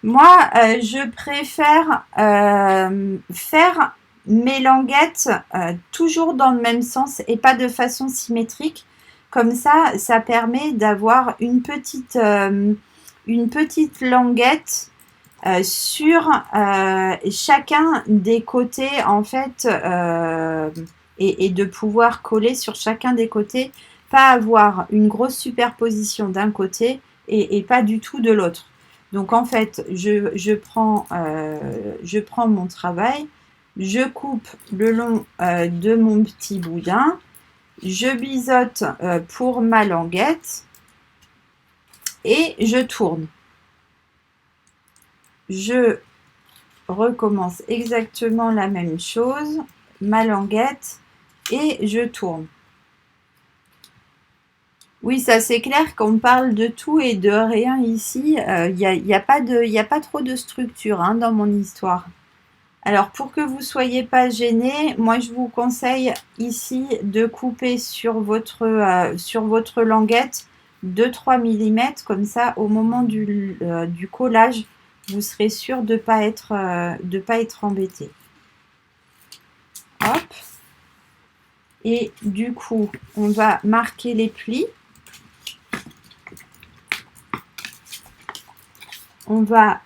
moi, je préfère faire mes languettes toujours dans le même sens et pas de façon symétrique. Comme ça permet d'avoir une petite languette sur chacun des côtés, en fait, et de pouvoir coller sur chacun des côtés, pas avoir une grosse superposition d'un côté et pas du tout de l'autre. Donc en fait, je prends mon travail, je coupe le long de mon petit boudin, je biseaute pour ma languette et je tourne. Je recommence exactement la même chose, ma languette et je tourne. Oui, ça c'est clair qu'on parle de tout et de rien ici. Il n'y a pas trop de structure hein, dans mon histoire. Alors pour que vous ne soyez pas gênés, moi je vous conseille ici de couper sur votre languette 2-3 mm, comme ça au moment du collage, vous serez sûr de pas être embêté. Hop. Et du coup, on va marquer les plis. On va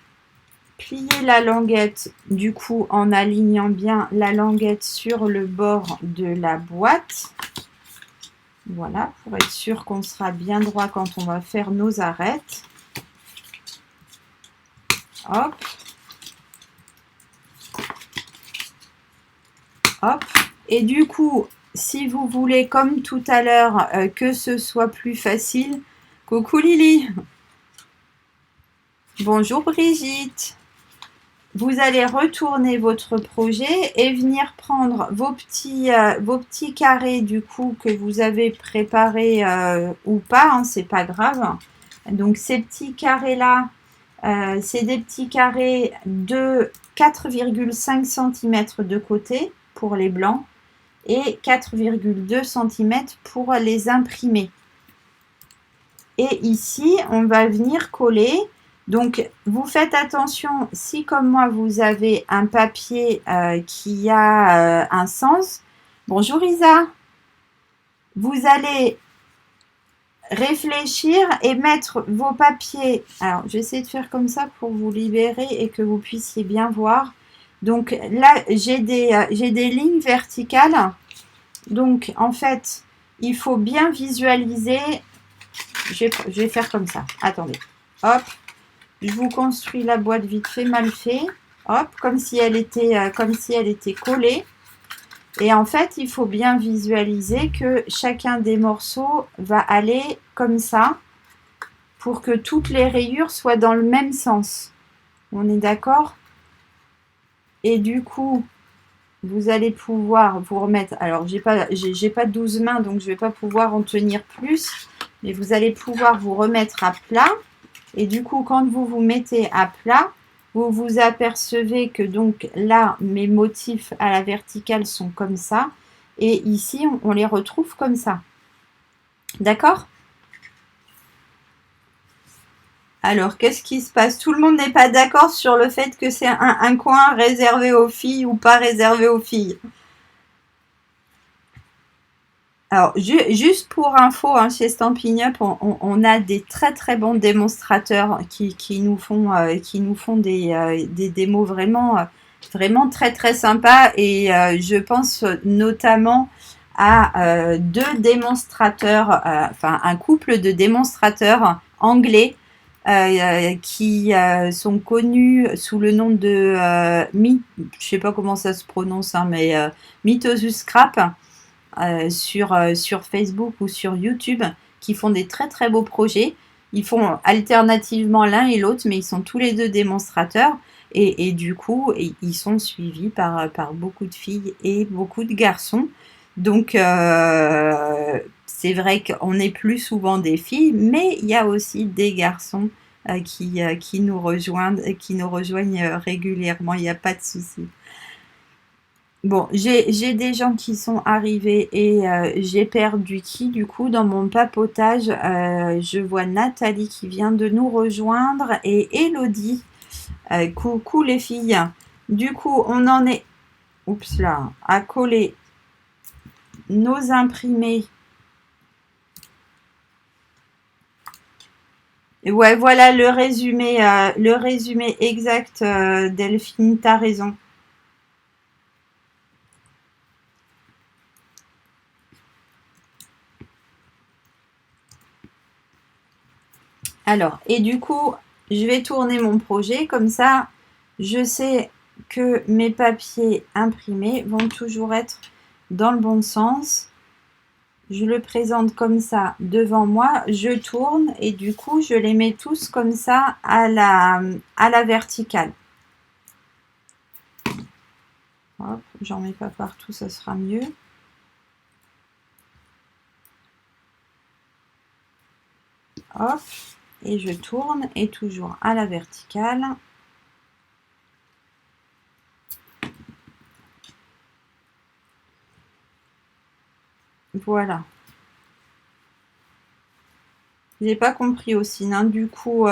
plier la languette, du coup, en alignant bien la languette sur le bord de la boîte. Voilà, pour être sûr qu'on sera bien droit quand on va faire nos arêtes. Hop. Hop. Et du coup, si vous voulez, comme tout à l'heure, que ce soit plus facile, coucou Lily. Bonjour Brigitte. Vous allez retourner votre projet et venir prendre vos petits carrés du coup que vous avez préparés ou pas, hein, c'est pas grave. Donc ces petits carrés là, c'est des petits carrés de 4,5 cm de côté pour les blancs et 4,2 cm pour les imprimés. Et ici, on va venir coller. Donc, vous faites attention, si comme moi, vous avez un papier qui a un sens. Bonjour Isa. Vous allez réfléchir et mettre vos papiers. Alors, je vais essayer de faire comme ça pour vous libérer et que vous puissiez bien voir. Donc là, j'ai des lignes verticales. Donc, en fait, il faut bien visualiser. Je vais faire comme ça. Attendez. Hop. Je vous construis la boîte vite fait, mal fait. Hop, comme si elle était collée. Et en fait, il faut bien visualiser que chacun des morceaux va aller comme ça pour que toutes les rayures soient dans le même sens. On est d'accord? Et du coup, vous allez pouvoir vous remettre. Alors, j'ai pas 12 mains, donc je ne vais pas pouvoir en tenir plus. Mais vous allez pouvoir vous remettre à plat. Et du coup, quand vous vous mettez à plat, vous vous apercevez que donc là, mes motifs à la verticale sont comme ça. Et ici, on les retrouve comme ça. D'accord? Alors, qu'est-ce qui se passe? Tout le monde n'est pas d'accord sur le fait que c'est un coin réservé aux filles ou pas réservé aux filles. Alors, juste pour info, hein, chez Stampin' Up, on a des très très bons démonstrateurs qui nous font des démos vraiment très très sympas. Et je pense notamment à deux démonstrateurs, enfin un couple de démonstrateurs anglais qui sont connus sous le nom de je sais pas comment ça se prononce, hein, mais Mythosus Scrap. Sur Facebook ou sur YouTube qui font des très très beaux projets. Ils font alternativement l'un et l'autre, mais ils sont tous les deux démonstrateurs et du coup, ils sont suivis par beaucoup de filles et beaucoup de garçons. Donc, c'est vrai qu'on est plus souvent des filles, mais il y a aussi des garçons qui nous rejoignent régulièrement, il n'y a pas de souci. Bon, j'ai des gens qui sont arrivés et j'ai perdu qui du coup dans mon papotage. Je vois Nathalie qui vient de nous rejoindre et Elodie. Coucou les filles. Du coup, on en est oups là, à coller nos imprimés. Et ouais, voilà le résumé exact, Delphine, t'as raison. Alors, et du coup, je vais tourner mon projet comme ça, je sais que mes papiers imprimés vont toujours être dans le bon sens. Je le présente comme ça devant moi, je tourne et du coup, je les mets tous comme ça à la verticale. Hop, j'en mets pas partout, ça sera mieux. Hop, et je tourne et toujours à la verticale. Voilà. J'ai pas compris aussi, hein. Du coup,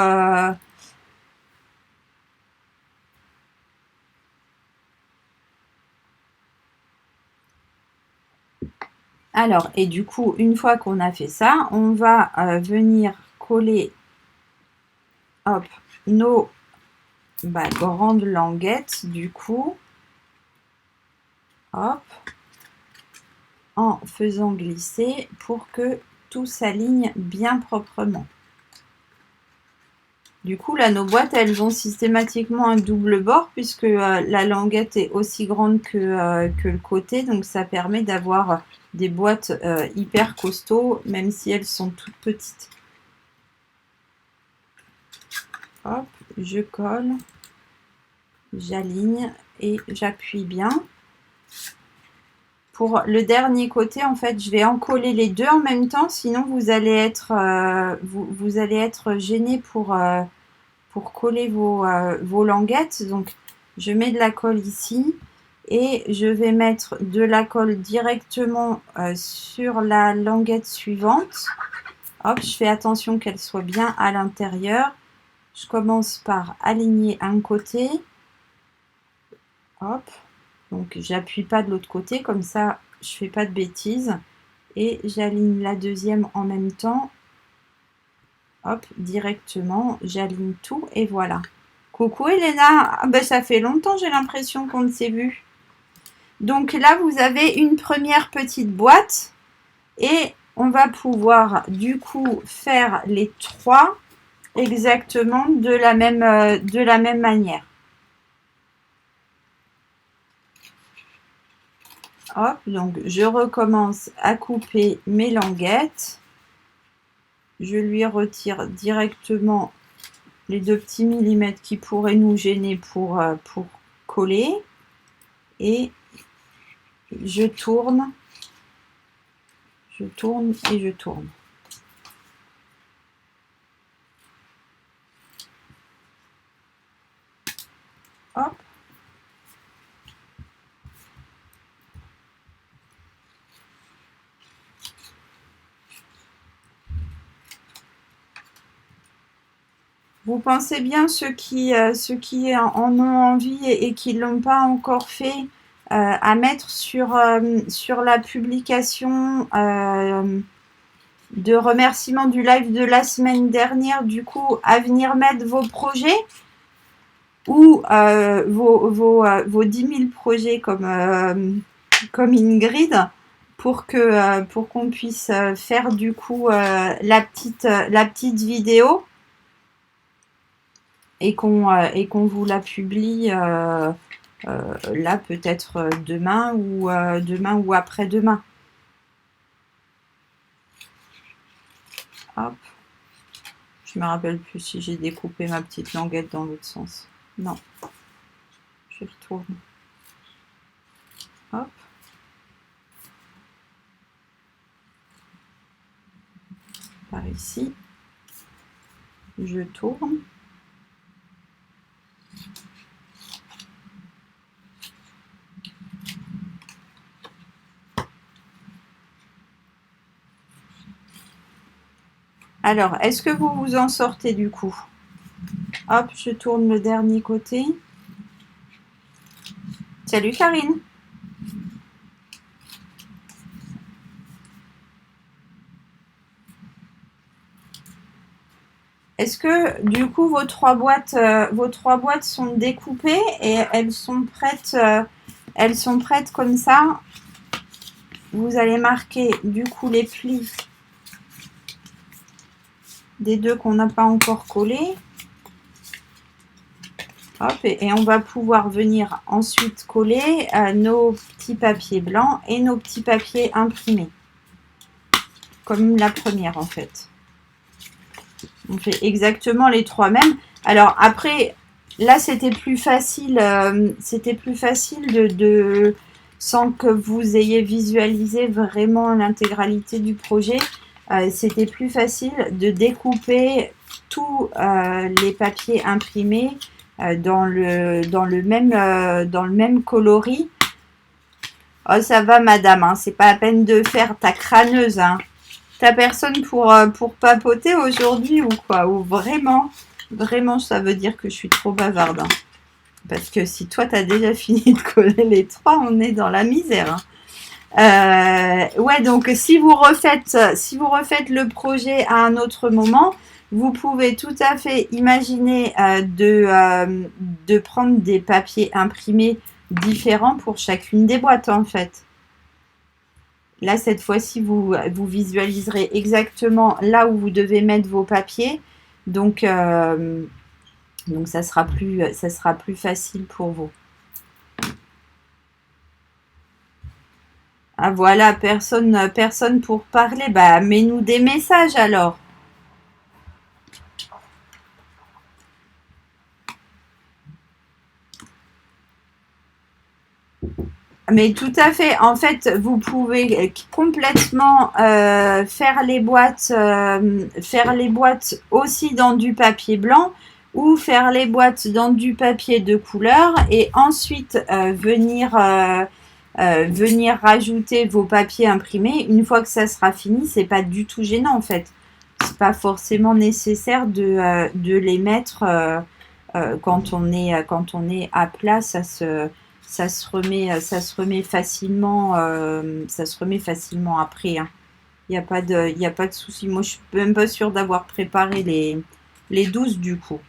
Alors, et du coup, une fois qu'on a fait ça, on va venir coller hop, nos grandes languettes, du coup, hop, en faisant glisser pour que tout s'aligne bien proprement. Du coup, là, nos boîtes, elles ont systématiquement un double bord puisque la languette est aussi grande que le côté. Donc, ça permet d'avoir des boîtes hyper costauds, même si elles sont toutes petites. Hop, je colle, j'aligne et j'appuie bien. Pour le dernier côté, en fait, je vais en coller les deux en même temps, sinon vous allez être, vous allez être gêné pour coller vos languettes. Donc, je mets de la colle ici et je vais mettre de la colle directement sur la languette suivante. Hop, je fais attention qu'elle soit bien à l'intérieur. Je commence par aligner un côté. Hop. Donc, j'appuie pas de l'autre côté, comme ça, je fais pas de bêtises. Et j'aligne la deuxième en même temps. Hop, directement, j'aligne tout et voilà. Coucou Elena, ah ben, ça fait longtemps, j'ai l'impression qu'on ne s'est vu. Donc là, vous avez une première petite boîte et on va pouvoir du coup faire les trois exactement de la même manière. Hop, donc je recommence à couper mes languettes. Je lui retire directement les 2 petits millimètres qui pourraient nous gêner pour coller. Et je tourne et je tourne. Hop. Vous pensez bien ceux qui en ont envie et qui ne l'ont pas encore fait à mettre sur la publication de remerciement du live de la semaine dernière, du coup, à venir mettre vos projets ou vos 10 000 projets comme Ingrid pour qu'on puisse faire du coup la petite vidéo et qu'on vous la publie là peut-être demain ou après-demain. Hop. Je me rappelle plus si j'ai découpé ma petite languette dans l'autre sens. Non. Je retourne. Hop. Par ici. Je tourne. Alors, est-ce que vous vous en sortez du coup? Hop, je tourne le dernier côté. Salut Karine. Est-ce que du coup vos trois boîtes sont découpées et elles sont prêtes comme ça? Vous allez marquer du coup les plis des deux qu'on n'a pas encore collés. Hop, et on va pouvoir venir ensuite coller nos petits papiers blancs et nos petits papiers imprimés. Comme la première en fait. On fait exactement les trois mêmes. Alors après, là c'était plus facile, de sans que vous ayez visualisé vraiment l'intégralité du projet. C'était plus facile de découper tous les papiers imprimés dans le même coloris. Oh ça va madame, hein, c'est pas la peine de faire ta crâneuse, hein. T'as personne pour papoter aujourd'hui ou quoi? Ou vraiment ça veut dire que je suis trop bavarde, hein. Parce que si toi t'as déjà fini de coller les trois, on est dans la misère, hein. Ouais, donc si vous refaites le projet à un autre moment, vous pouvez tout à fait imaginer de prendre des papiers imprimés différents pour chacune des boîtes en fait. Là, cette fois-ci, vous visualiserez exactement là où vous devez mettre vos papiers. Donc, donc ça sera plus facile pour vous. Ah voilà, personne pour parler. Bah, mets-nous des messages alors. Mais tout à fait. En fait, vous pouvez complètement faire les boîtes aussi dans du papier blanc ou faire les boîtes dans du papier de couleur et ensuite venir rajouter vos papiers imprimés. Une fois que ça sera fini, c'est pas du tout gênant en fait. C'est pas forcément nécessaire de les mettre quand on est à plat. Ça se remet facilement, ça se remet facilement après. Hein. Il y a pas de souci. Moi, je suis même pas sûre d'avoir préparé les 12 du coup.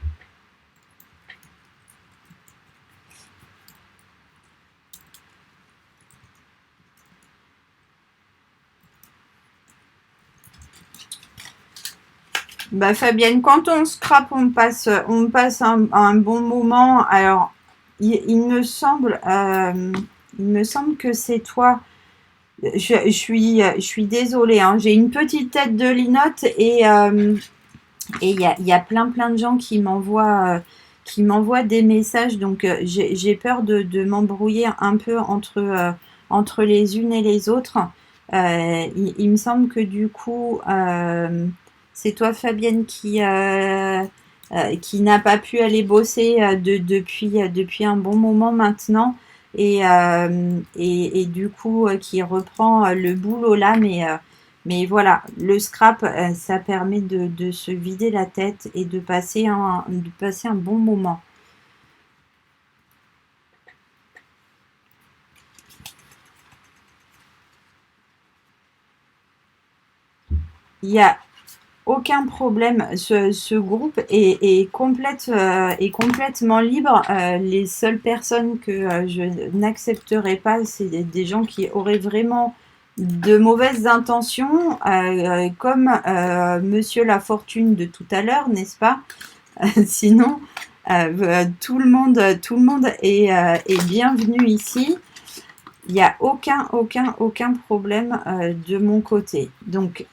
Bah Fabienne, quand on scrape, on passe un bon moment. Alors, il me semble que c'est toi. Je suis désolée, hein. J'ai une petite tête de linotte et il y a plein de gens qui m'envoient des messages. Donc, j'ai peur de m'embrouiller un peu entre les unes et les autres. Il me semble que du coup, c'est toi, Fabienne, qui n'a pas pu aller bosser depuis un bon moment maintenant et du coup qui reprend le boulot là, mais voilà, le scrap, ça permet de se vider la tête et de passer un bon moment. Il y a aucun problème. Ce groupe est complètement libre. Les seules personnes que je n'accepterai pas, c'est des gens qui auraient vraiment de mauvaises intentions, comme Monsieur La Fortune de tout à l'heure, n'est-ce pas? Sinon, tout le monde est bienvenu ici. Il n'y a aucun problème de mon côté. Donc,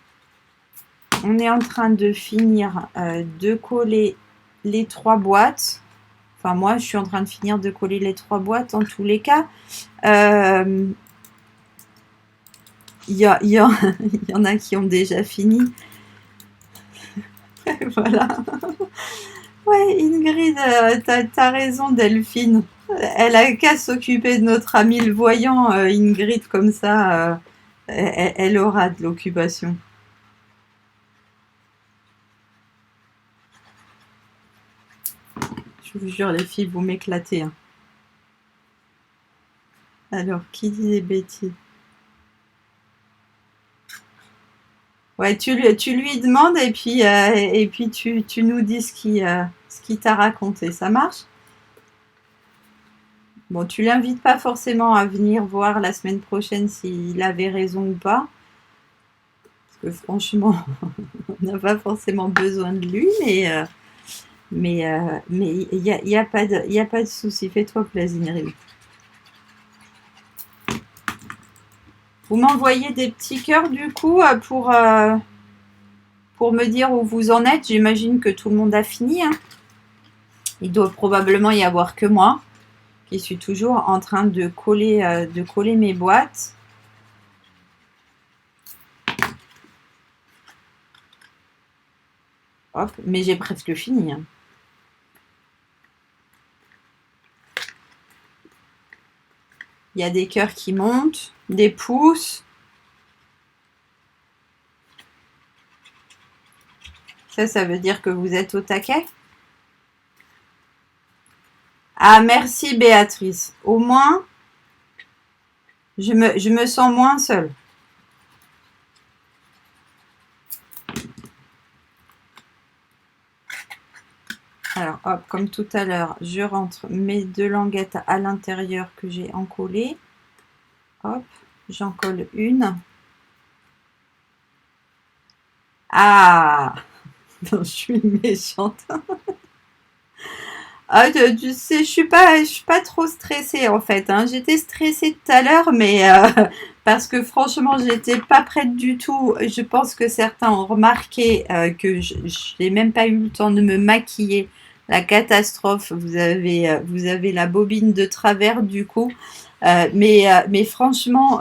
on est en train de finir de coller les 3 boîtes. Enfin, moi, je suis en train de finir de coller les 3 boîtes en tous les cas. Il y en a qui ont déjà fini. Voilà. Ouais, Ingrid, t'as raison, Delphine. Elle a qu'à s'occuper de notre ami le voyant, Ingrid, comme ça, elle aura de l'occupation. Je vous jure, les filles, vous m'éclatez. Hein. Alors, qui dit des bêtises? Ouais, tu lui demandes et puis tu nous dis ce qui t'a raconté. Ça marche? Bon, tu l'invites pas forcément à venir voir la semaine prochaine s'il avait raison ou pas. Parce que franchement, on n'a pas forcément besoin de lui, mais y a pas de souci. Fais-toi plaisir. Vous m'envoyez des petits cœurs du coup pour me dire où vous en êtes. J'imagine que tout le monde a fini. Hein. Il doit probablement y avoir que moi qui suis toujours en train de coller mes boîtes. Hop, mais j'ai presque fini. Hein. Il y a des cœurs qui montent, des pouces. Ça veut dire que vous êtes au taquet. Ah, merci Béatrice. Au moins, Je me sens moins seule. Alors, hop, comme tout à l'heure, je rentre mes 2 languettes à l'intérieur que j'ai encollées. Hop, j'en colle une. Ah! Non, je suis méchante. Ah, tu sais, je suis pas trop stressée en fait, hein. J'étais stressée tout à l'heure, mais parce que franchement, j'étais pas prête du tout. Je pense que certains ont remarqué que je n'ai même pas eu le temps de me maquiller. La catastrophe. Vous avez la bobine de travers du coup. Mais franchement,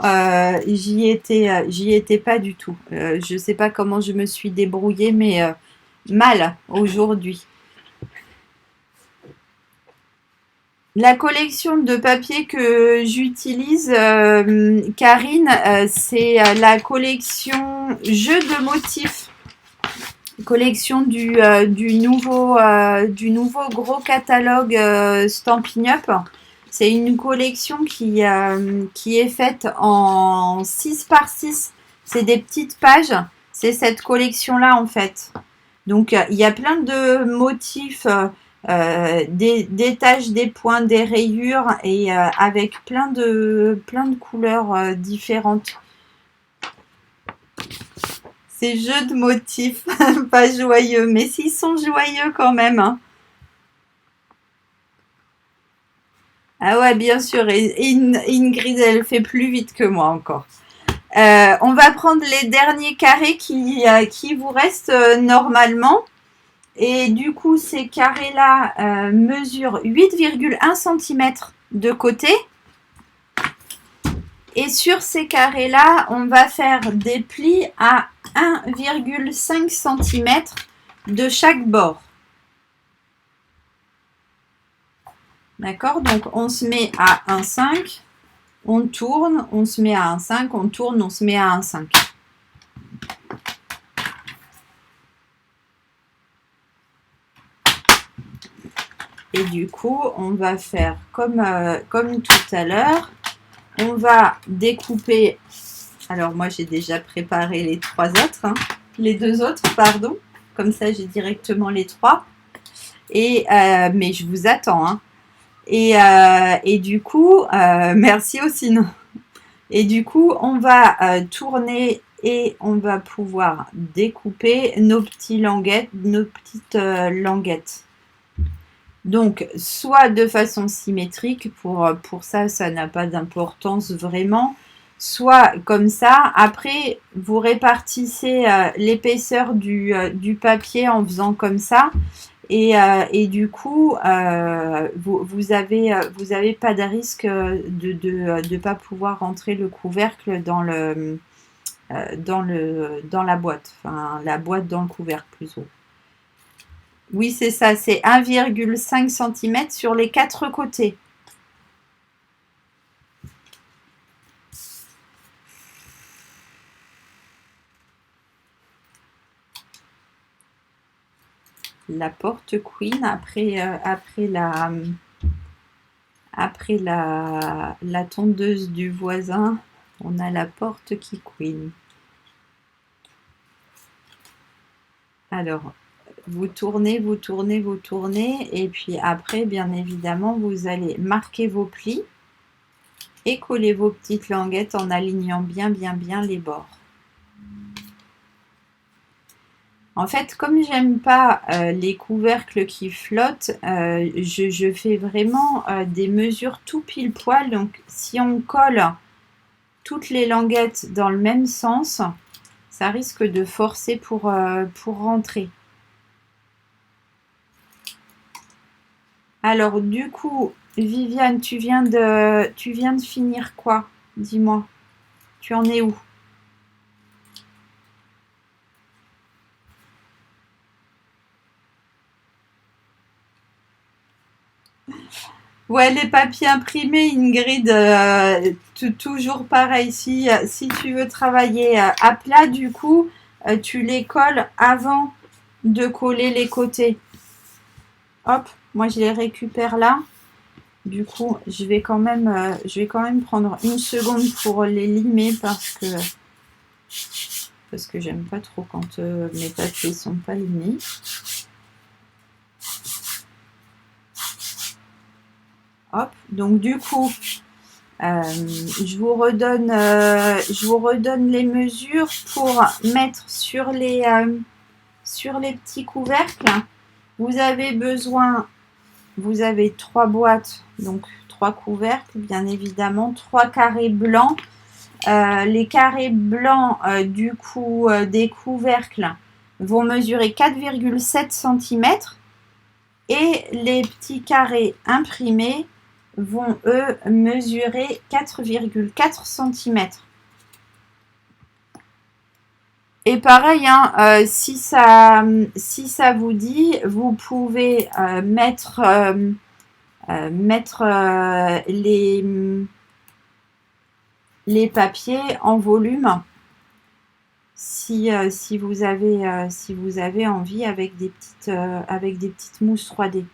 j'y étais pas du tout. Je sais pas comment je me suis débrouillée, mais mal aujourd'hui. La collection de papier que j'utilise, Karine, c'est la collection Jeux de motifs, collection du nouveau gros catalogue Stampin' Up. C'est une collection qui est faite en 6 par 6. C'est des petites pages. C'est cette collection-là en fait. Donc il y a plein de motifs, des taches, des points, des rayures et avec plein de couleurs différentes. Ces jeux de motifs, pas joyeux, mais s'ils sont joyeux quand même, hein. Ah ouais, bien sûr. Et Ingrid, elle fait plus vite que moi encore. On va prendre les derniers carrés qui vous restent normalement. Et du coup, ces carrés-là mesurent 8,1 cm de côté. Et sur ces carrés-là, on va faire des plis à 1,5 cm de chaque bord. D'accord? Donc, on se met à 1,5, on tourne, on se met à 1,5, on tourne, on se met à 1,5. Et du coup, on va faire comme tout à l'heure. On va découper. Alors, moi, j'ai déjà préparé les 3 autres. Hein. Les 2 autres, pardon. Comme ça, j'ai directement les 3. Mais je vous attends. Hein. Et du coup, merci aussi. Non. Et du coup, on va tourner et on va pouvoir découper nos petites languettes. Donc, soit de façon symétrique, pour ça, ça n'a pas d'importance vraiment, soit comme ça. Après, vous répartissez l'épaisseur du papier en faisant comme ça. Et du coup, vous avez pas de risque de pas pouvoir rentrer le couvercle dans la boîte. Enfin, la boîte dans le couvercle plutôt. Oui, c'est ça, c'est 1,5 cm sur les 4 côtés. La porte queen après la tondeuse du voisin, on a la porte qui queen. Alors, vous tournez, vous tournez, vous tournez, et puis après, bien évidemment, vous allez marquer vos plis et coller vos petites languettes en alignant bien les bords. En fait, comme j'aime pas les couvercles qui flottent, je fais vraiment des mesures tout pile poil. Donc, si on colle toutes les languettes dans le même sens, ça risque de forcer pour rentrer. Alors, du coup, Viviane, tu viens de finir quoi? Dis-moi. Tu en es où? Ouais, les papiers imprimés, Ingrid, toujours pareil. Si tu veux travailler à plat, du coup, tu les colles avant de coller les côtés. Hop, moi je les récupère là. Du coup, je vais quand même prendre une seconde pour les limer parce que j'aime pas trop quand mes papiers sont pas limés. Hop, donc du coup, je vous redonne les mesures pour mettre sur les petits couvercles. Vous avez 3 boîtes, donc 3 couvercles, bien évidemment, 3 carrés blancs. Les carrés blancs du coup des couvercles vont mesurer 4,7 cm et les petits carrés imprimés vont eux mesurer 4,4 cm. Et pareil, hein, si ça vous dit, vous pouvez mettre les papiers en volume si vous avez envie avec des petites mousses 3D.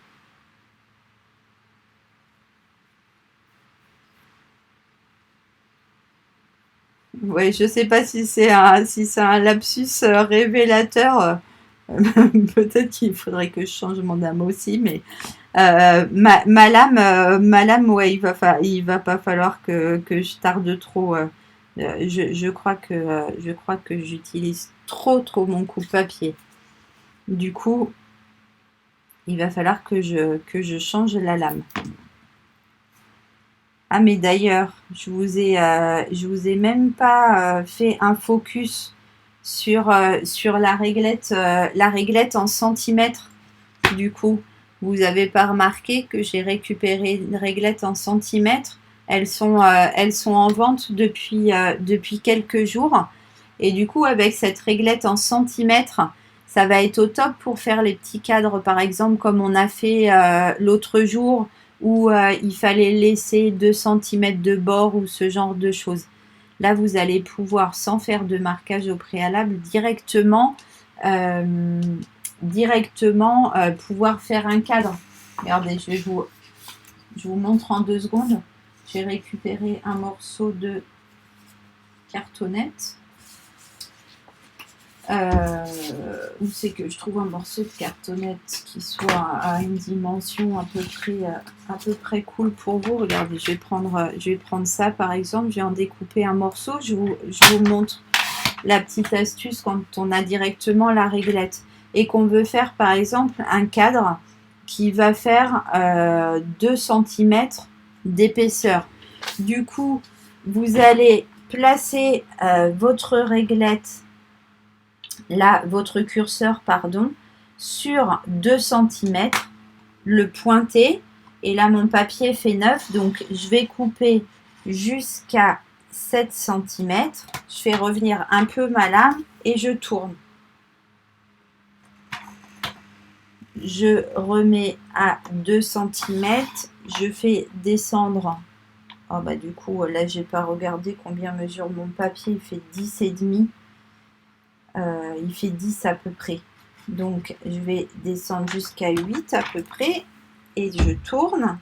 Ouais, je sais pas si c'est un lapsus révélateur. Peut-être qu'il faudrait que je change mon âme aussi, mais ma lame, ouais, il va pas falloir que je tarde trop. Je crois que j'utilise trop mon coupe-papier. Du coup, il va falloir que je change la lame. Ah, mais d'ailleurs, je vous ai même pas fait un focus sur la réglette en centimètres. Du coup, vous n'avez pas remarqué que j'ai récupéré une réglette en centimètres. Elles sont en vente depuis quelques jours. Et du coup, avec cette réglette en centimètres, ça va être au top pour faire les petits cadres, par exemple, comme on a fait l'autre jour, où il fallait laisser 2 cm de bord ou ce genre de choses. Là, vous allez pouvoir, sans faire de marquage au préalable, directement pouvoir faire un cadre. Regardez, je vous montre en 2 secondes. J'ai récupéré un morceau de cartonnette. Où c'est que je trouve un morceau de cartonnette qui soit à une dimension à peu près cool pour vous. Regardez, je vais prendre ça par exemple, je vais en découper un morceau. Je vous montre la petite astuce quand on a directement la réglette et qu'on veut faire par exemple un cadre qui va faire 2 cm d'épaisseur. Du coup, vous allez placer votre réglette, là, votre curseur, pardon, sur 2 cm, le pointer, et là mon papier fait 9, donc je vais couper jusqu'à 7 cm, je fais revenir un peu ma lame et je tourne. Je remets à 2 cm, je fais descendre. Oh bah du coup là j'ai pas regardé combien mesure mon papier, il fait 10,5. Il fait 10 à peu près. Donc je vais descendre jusqu'à 8 à peu près et je tourne.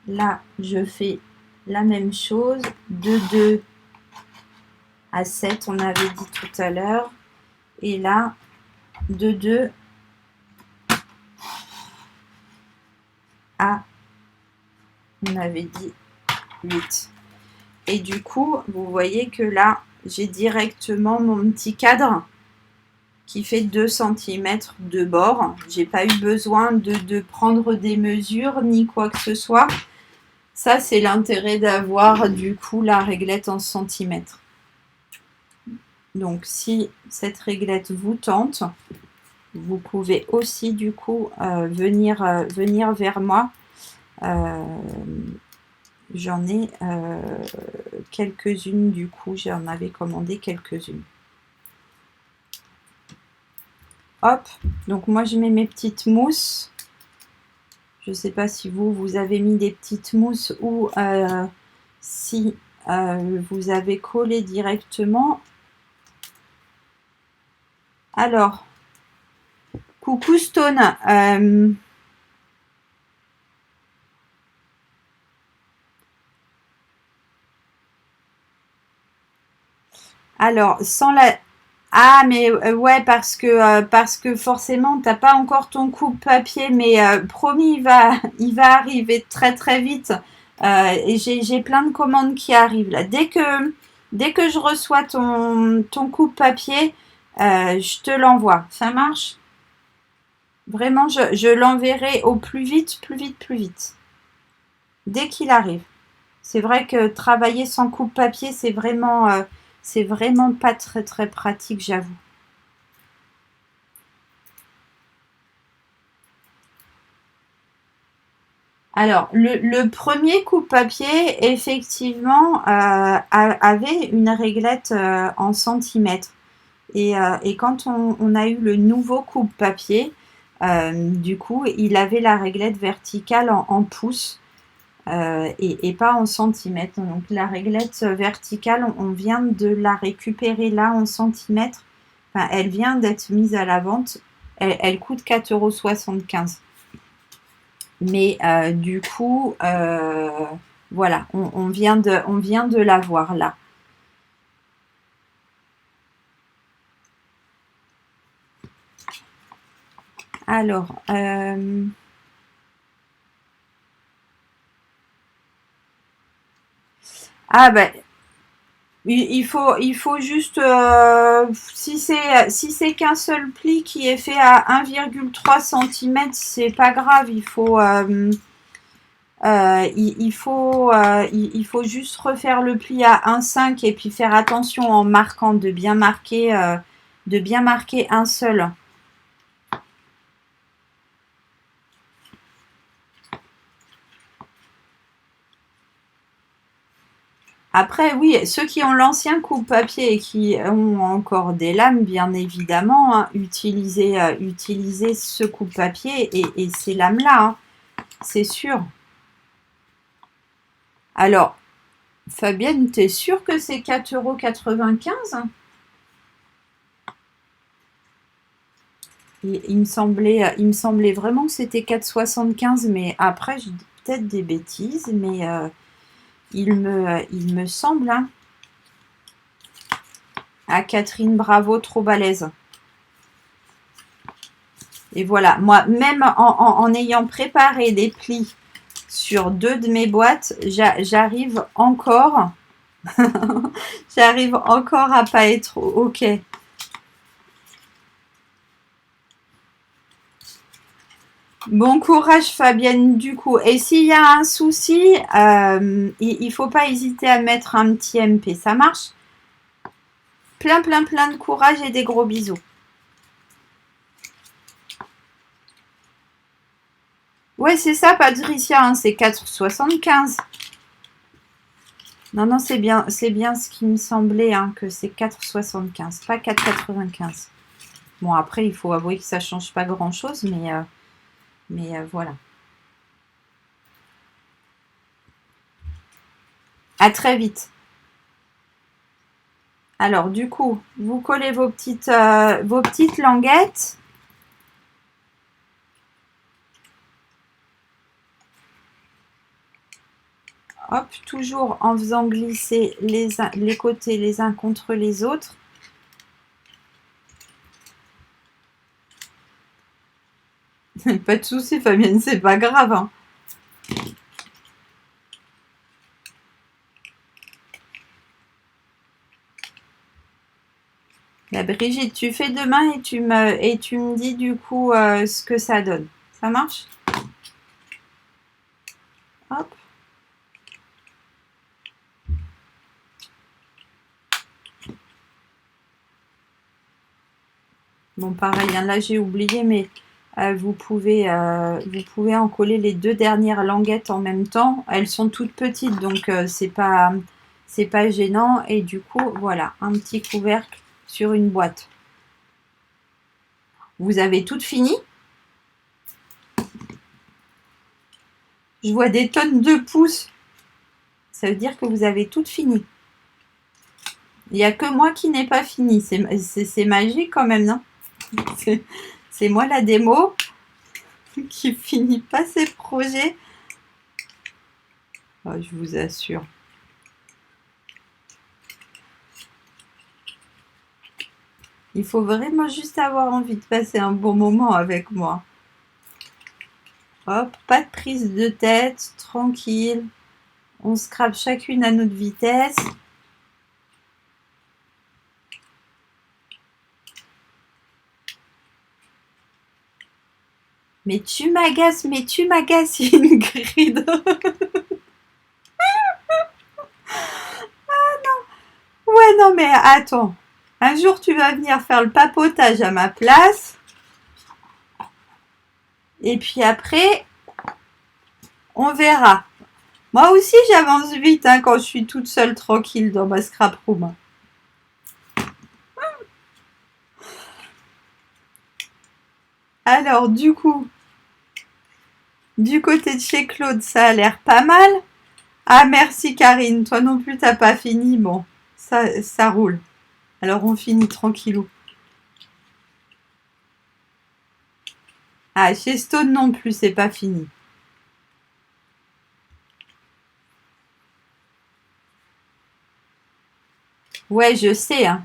Là je fais la même chose de 2 à 7 on avait dit tout à l'heure, et là de 2 à, on avait dit 8. Et du coup vous voyez que là j'ai directement mon petit cadre qui fait 2 cm de bord. J'ai pas eu besoin de prendre des mesures ni quoi que ce soit. Ça, c'est l'intérêt d'avoir du coup la réglette en centimètres. Donc, si cette réglette vous tente, vous pouvez aussi du coup venir vers moi. J'en ai quelques-unes du coup, j'en avais commandé quelques-unes. Hop, donc moi je mets mes petites mousses. Je ne sais pas si vous avez mis des petites mousses ou si vous avez collé directement. Alors, coucou Stone. Alors, sans la... Ah, mais parce que forcément, t'as pas encore ton coupe-papier, mais promis, il va arriver très très vite. Et j'ai plein de commandes qui arrivent là. Dès que je reçois ton coupe-papier, je te l'envoie. Ça marche? Vraiment, je l'enverrai au plus vite, plus vite, plus vite. Dès qu'il arrive. C'est vrai que travailler sans coupe-papier, c'est vraiment pas très très pratique, j'avoue. Alors, le premier coupe-papier, effectivement, avait une réglette en centimètres. Et quand on a eu le nouveau coupe-papier, du coup, il avait la réglette verticale en pouces et pas en centimètres. Donc, la réglette verticale, on vient de la récupérer là en centimètres. Enfin, elle vient d'être mise à la vente. Elle coûte 4,75 €. Mais du coup, voilà, on vient de l'avoir là. Alors, ah ben, il faut juste, si c'est qu'un seul pli qui est fait à 1,3 cm, c'est pas grave. Il faut juste refaire le pli à 1,5 et puis faire attention en marquant de bien marquer un seul. Après, oui, ceux qui ont l'ancien coupe-papier et qui ont encore des lames, bien évidemment, hein, utilisez ce coupe-papier et ces lames-là, hein, c'est sûr. Alors, Fabienne, t'es sûre que c'est 4,95 €? Il me semblait vraiment que c'était 4,75 €, mais après, je dis peut-être des bêtises, mais il me semble, hein. Ah, Catherine, bravo, trop balèze. Et voilà, moi, même en ayant préparé des plis sur 2 de mes boîtes, j'arrive encore, j'arrive encore à pas être OK. Bon courage Fabienne du coup. Et s'il y a un souci, il faut pas hésiter à mettre un petit MP. Ça marche? Plein plein plein de courage et des gros bisous. Ouais, c'est ça Patricia, hein, c'est 4,75 €. Non, non, c'est bien ce qui me semblait, hein, que c'est 4,75, pas 4,95. Bon, après, il faut avouer que ça change pas grand-chose, mais voilà. À très vite. Alors, du coup, vous collez vos petites languettes. Hop, toujours en faisant glisser les côtés les uns contre les autres. Pas de souci, Fabienne, c'est pas grave, hein. La Brigitte, tu fais demain et tu me dis du coup ce que ça donne. Ça marche? Hop. Bon, pareil, hein, là j'ai oublié, mais vous pouvez en coller les 2 dernières languettes en même temps. Elles sont toutes petites, donc c'est pas gênant. Et du coup, voilà, un petit couvercle sur une boîte. Vous avez toutes fini? Je vois des tonnes de pouces. Ça veut dire que vous avez toutes fini. Il n'y a que moi qui n'ai pas fini. C'est magique quand même, non? C'est moi la démo qui finit pas ses projets. Oh, je vous assure. Il faut vraiment juste avoir envie de passer un bon moment avec moi. Hop, pas de prise de tête, tranquille. On scrape chacune à notre vitesse. Mais tu m'agaces, Ingrid. Ouais, non, mais attends. Un jour, tu vas venir faire le papotage à ma place. Et puis après, on verra. Moi aussi, j'avance vite hein, quand je suis toute seule tranquille dans ma scrap room. Alors, du coup, du côté de chez Claude, ça a l'air pas mal. Ah, merci Karine. Toi non plus, t'as pas fini. Bon, ça roule. Alors, on finit tranquillou. Ah, chez Stone non plus, c'est pas fini. Ouais, je sais, hein.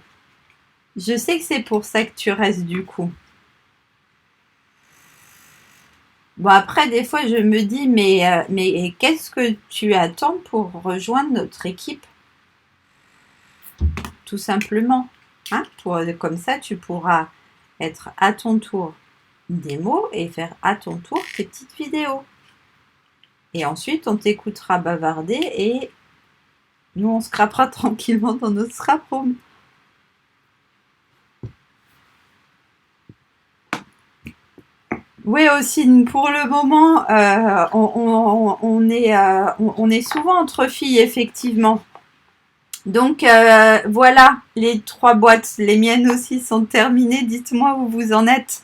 Je sais que c'est pour ça que tu restes du coup. Bon, après, des fois, je me dis, mais qu'est-ce que tu attends pour rejoindre notre équipe? Tout simplement. Hein? Comme ça, tu pourras être à ton tour démo et faire à ton tour tes petites vidéos. Et ensuite, on t'écoutera bavarder et nous, on scrapera tranquillement dans notre scrap room. Oui, aussi, pour le moment, on est souvent entre filles, effectivement. Donc, voilà, les 3 boîtes. Les miennes aussi sont terminées. Dites-moi où vous en êtes.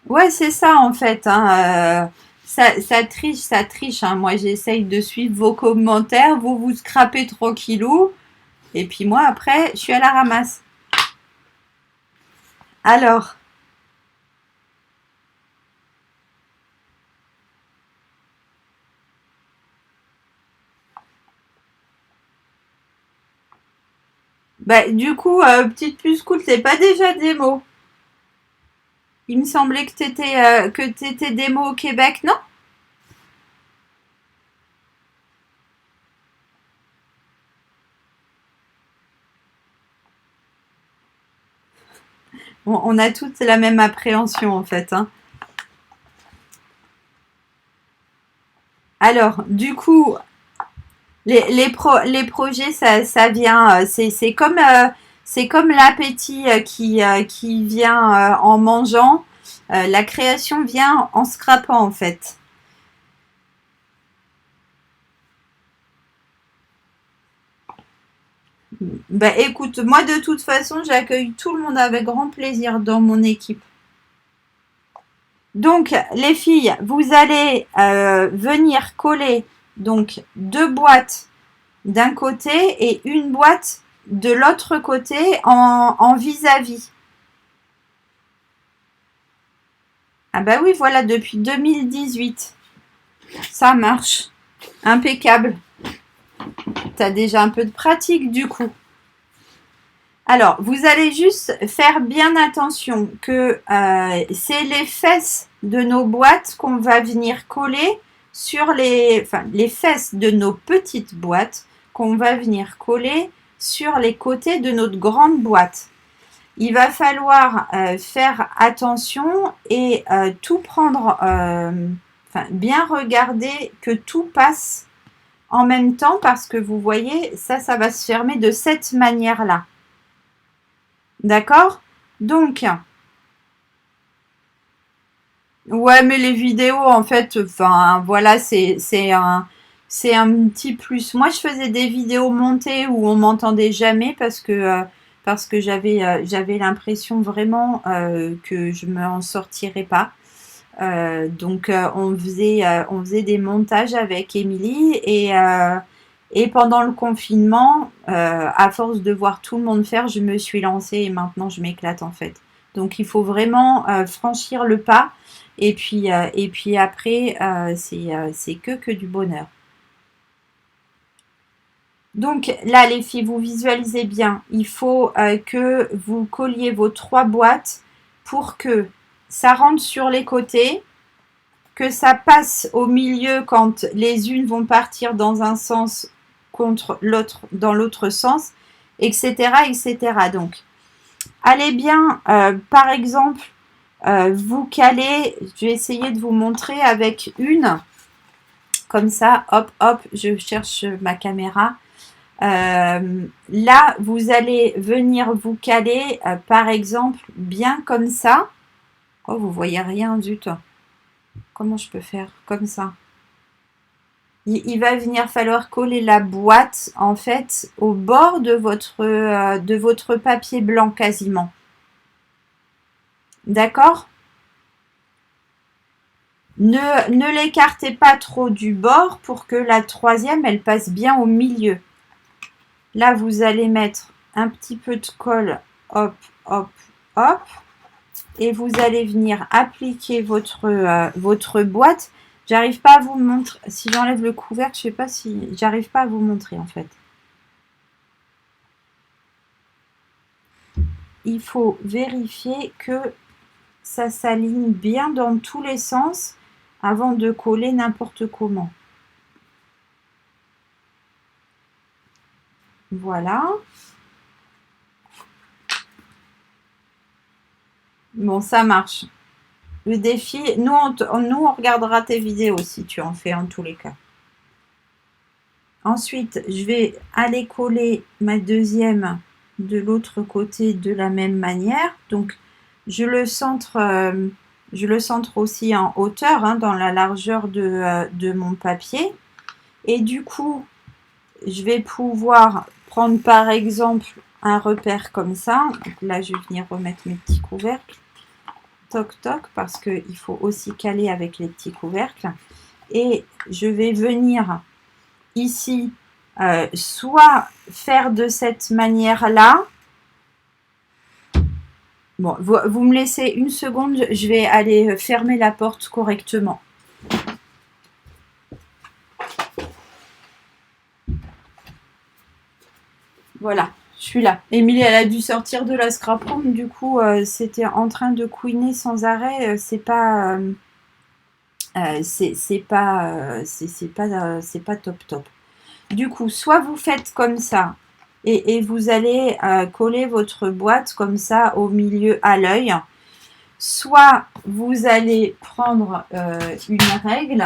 Ouais, c'est ça, en fait. Hein, ça triche. Hein. Moi, j'essaye de suivre vos commentaires. Vous scrapez tranquillou. Et puis moi, après, je suis à la ramasse. Alors, bah, du coup, petite puce cool, c'est pas déjà démo. Il me semblait que t'étais démo au Québec, non? On a toutes la même appréhension, en fait. Hein. Alors, du coup, les projets, ça vient, c'est comme l'appétit qui vient en mangeant. La création vient en scrapant, en fait. Bah écoute, moi de toute façon, j'accueille tout le monde avec grand plaisir dans mon équipe. Donc, les filles, vous allez venir coller donc 2 boîtes d'un côté et une boîte de l'autre côté en vis-à-vis. Ah bah oui, voilà, depuis 2018. Ça marche. Impeccable. T'as déjà un peu de pratique du coup. Alors, vous allez juste faire bien attention que c'est les fesses de nos boîtes qu'on va venir coller sur les fesses de nos petites boîtes qu'on va venir coller sur les côtés de notre grande boîte. Il va falloir faire attention et tout prendre, bien regarder que tout passe en même temps parce que vous voyez, ça va se fermer de cette manière-là. D'accord? Donc, ouais, mais les vidéos, en fait, voilà, c'est un petit plus. Moi, je faisais des vidéos montées où on m'entendait jamais parce que j'avais l'impression vraiment que je m'en sortirais pas. Donc, on faisait des montages avec Émilie et pendant le confinement, à force de voir tout le monde faire, je me suis lancée et maintenant je m'éclate en fait. Donc il faut vraiment franchir le pas et puis après c'est que du bonheur. Donc là, les filles, vous visualisez bien. Il faut que vous colliez vos 3 boîtes pour que ça rentre sur les côtés, que ça passe au milieu quand les unes vont partir dans un sens contre l'autre, dans l'autre sens, etc., etc. Donc, allez bien, par exemple, vous caler. Je vais essayer de vous montrer avec une, comme ça, hop, hop, je cherche ma caméra. Là, vous allez venir vous caler, par exemple, bien comme ça. Oh, vous voyez rien du tout. Comment je peux faire comme ça? Il va venir falloir coller la boîte, en fait, au bord de votre papier blanc quasiment. D'accord? Ne l'écartez pas trop du bord pour que la troisième, elle passe bien au milieu. Là, vous allez mettre un petit peu de colle, hop, hop, hop. Et vous allez venir appliquer votre boîte. J'arrive pas à vous montrer. Si j'enlève le couvercle, je sais pas si j'arrive pas à vous montrer en fait. Il faut vérifier que ça s'aligne bien dans tous les sens avant de coller n'importe comment. Voilà. Bon, ça marche. Le défi, nous on regardera tes vidéos si tu en fais en tous les cas. Ensuite, je vais aller coller ma deuxième de l'autre côté de la même manière. Donc, je le centre aussi en hauteur, hein, dans la largeur de mon papier. Et du coup, je vais pouvoir prendre par exemple un repère comme ça. Donc là, je vais venir remettre mes petits couvercles. Toc toc, parce qu'il faut aussi caler avec les petits couvercles. Et je vais venir ici soit faire de cette manière-là. Bon, vous me laissez une seconde, je vais aller fermer la porte correctement. Voilà, je suis là. Émilie, elle a dû sortir de la scrap room, du coup, c'était en train de couiner sans arrêt. C'est pas top top. Du coup, soit vous faites comme ça et vous allez coller votre boîte comme ça au milieu à l'œil, soit vous allez prendre une règle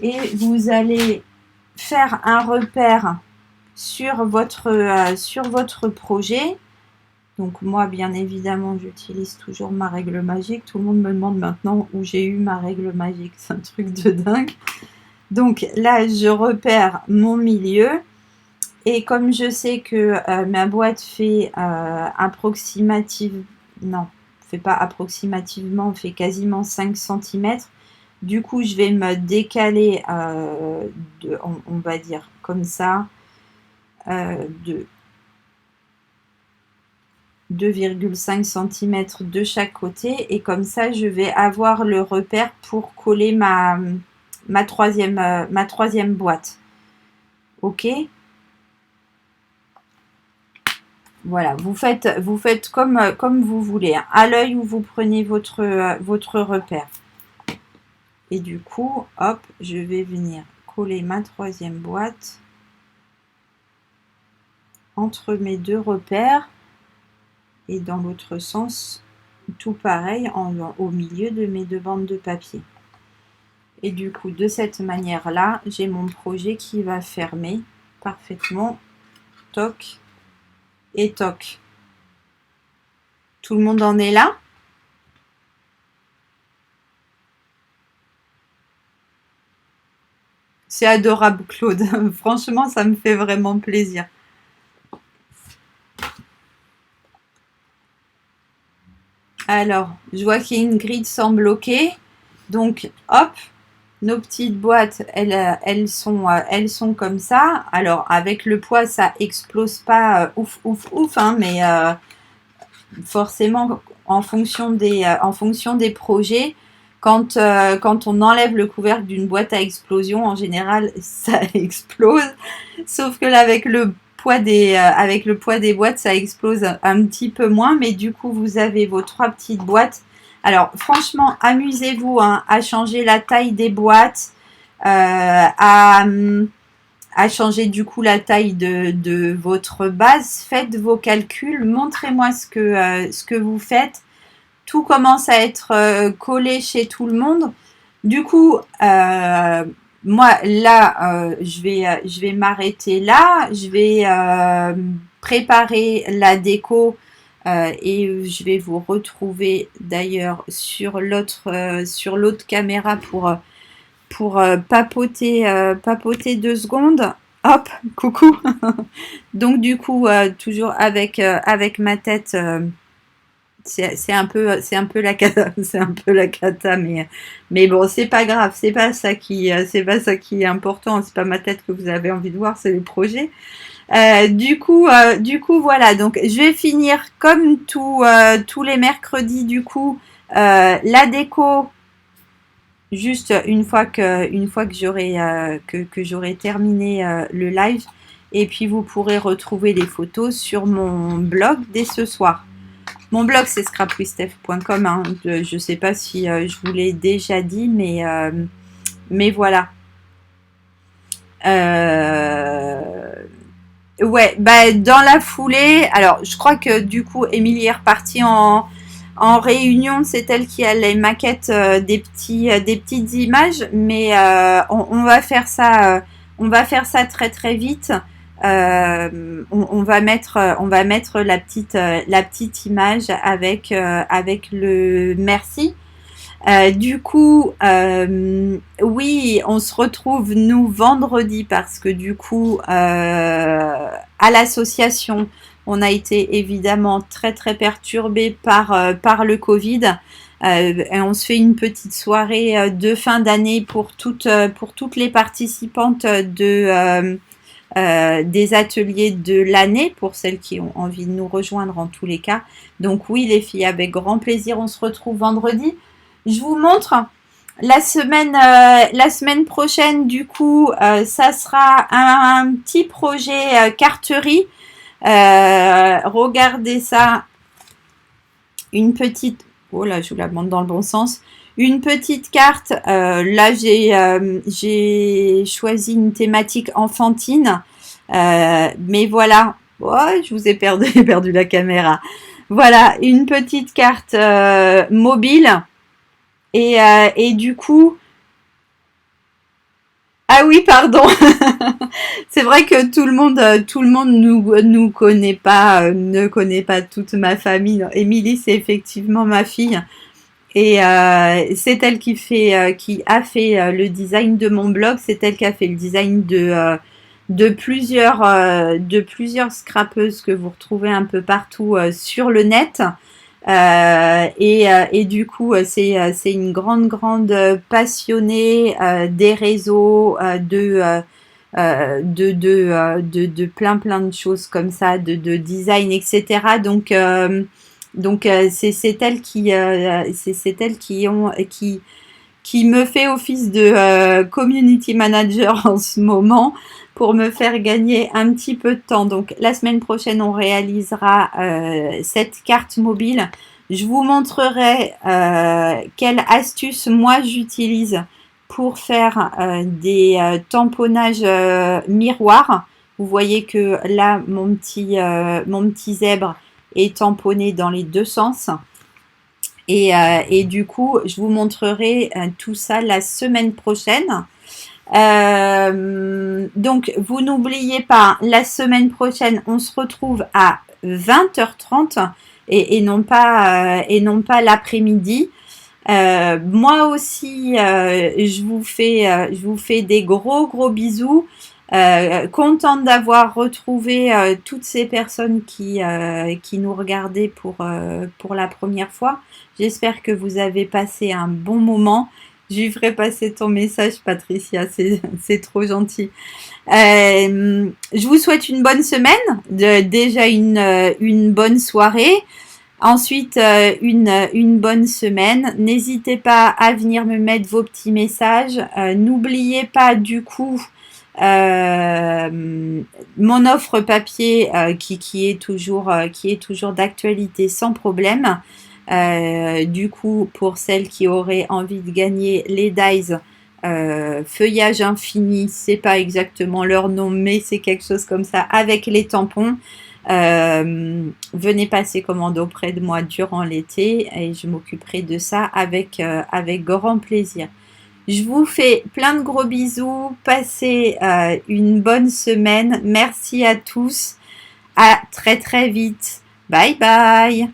et vous allez faire un repère sur votre projet. Donc moi, bien évidemment, j'utilise toujours ma règle magique. Tout le monde me demande maintenant où j'ai eu ma règle magique. C'est un truc de dingue. Donc là, je repère mon milieu. Et comme je sais que ma boîte fait approximativement, fait quasiment 5 cm. Du coup, je vais me décaler, on va dire comme ça, de 2,5 cm de chaque côté. Et comme ça, je vais avoir le repère pour coller ma troisième boîte. Ok? Voilà, vous faites comme vous voulez, hein, à l'œil où vous prenez votre repère. Et du coup, hop, je vais venir coller ma troisième boîte entre mes deux repères et dans l'autre sens, tout pareil, au milieu de mes deux bandes de papier. Et du coup, de cette manière-là, j'ai mon projet qui va fermer parfaitement. Toc et toc. Tout le monde en est là? C'est adorable, Claude. Franchement, ça me fait vraiment plaisir. Alors, je vois qu'Ingrid semble bloquée. Donc, hop, nos petites boîtes, elles sont comme ça. Alors, avec le poids, ça explose pas ouf, hein, mais forcément, en fonction des projets, quand on enlève le couvercle d'une boîte à explosion, en général, ça explose. Sauf que là, avec le poids des boîtes, ça explose un petit peu moins. Mais du coup, vous avez vos 3 petites boîtes. Alors, franchement, amusez-vous hein, à changer la taille des boîtes, à changer du coup la taille de votre base. Faites vos calculs. Montrez-moi ce que vous faites. Tout commence à être collé chez tout le monde. Du coup, moi, là, je vais m'arrêter là. Je vais préparer la déco et je vais vous retrouver d'ailleurs sur l'autre caméra pour papoter 2 secondes. Hop, coucou. Donc du coup, toujours avec ma tête. C'est un peu la cata, c'est un peu la cata, mais bon, c'est pas grave, c'est pas ça qui est important, c'est pas ma tête que vous avez envie de voir, c'est le projet. Du coup, voilà. Donc, je vais finir comme tous les mercredis, du coup, la déco. Juste une fois que j'aurai terminé le live, et puis vous pourrez retrouver les photos sur mon blog dès ce soir. Mon blog, c'est scrapwithsteph.com. Hein. Je ne sais pas si je vous l'ai déjà dit, mais voilà. Ouais, bah, dans la foulée, alors je crois que du coup, Émilie est repartie en réunion. C'est elle qui a les maquettes des petites images, mais on va faire ça. On va faire ça très très vite. On va mettre la petite image avec le merci. Du coup, oui, on se retrouve nous vendredi parce que du coup, à l'association, on a été évidemment très très perturbé par le Covid. Et on se fait une petite soirée de fin d'année pour toutes les participantes des ateliers de l'année, pour celles qui ont envie de nous rejoindre en tous les cas. Donc oui les filles, avec grand plaisir, on se retrouve vendredi. Je vous montre la semaine prochaine, du coup, ça sera un petit projet carterie. Regardez ça, une petite, oh là je vous la montre dans le bon sens, une petite carte. Là j'ai choisi une thématique enfantine, mais voilà, oh, je vous ai perdu la caméra. Voilà, une petite carte mobile. Et du coup, ah oui, pardon. C'est vrai que tout le monde nous connaît pas, ne connaît pas toute ma famille. Émilie, c'est effectivement ma fille. Et c'est elle qui a fait le design de mon blog. C'est elle qui a fait le design de plusieurs scrapeuses que vous retrouvez un peu partout sur le net. Et du coup, c'est une grande passionnée des réseaux, de plein de choses comme ça, de design, etc. Donc c'est elle qui me fait office de community manager en ce moment pour me faire gagner un petit peu de temps. Donc la semaine prochaine, on réalisera cette carte mobile. Je vous montrerai quelle astuce moi j'utilise pour faire des tamponnages miroirs. Vous voyez que là, mon petit zèbre est tamponné dans les 2 sens. Et du coup, je vous montrerai tout ça la semaine prochaine. Donc, vous n'oubliez pas, la semaine prochaine, on se retrouve à 20h30 et non pas l'après-midi. Moi aussi, je vous fais des gros bisous. Contente d'avoir retrouvé toutes ces personnes qui nous regardaient pour la première fois. J'espère que vous avez passé un bon moment. Je lui ferai passer ton message, Patricia, c'est trop gentil. Je vous souhaite une bonne semaine, déjà une bonne soirée. Ensuite, une bonne semaine. N'hésitez pas à venir me mettre vos petits messages. N'oubliez pas du coup mon offre papier qui est toujours d'actualité sans problème. Du coup, pour celles qui auraient envie de gagner les dies, feuillage infini, c'est pas exactement leur nom, mais c'est quelque chose comme ça avec les tampons. Venez passer commande auprès de moi durant l'été et je m'occuperai de ça avec grand plaisir. Je vous fais plein de gros bisous, passez une bonne semaine, merci à tous, à très très vite, bye bye.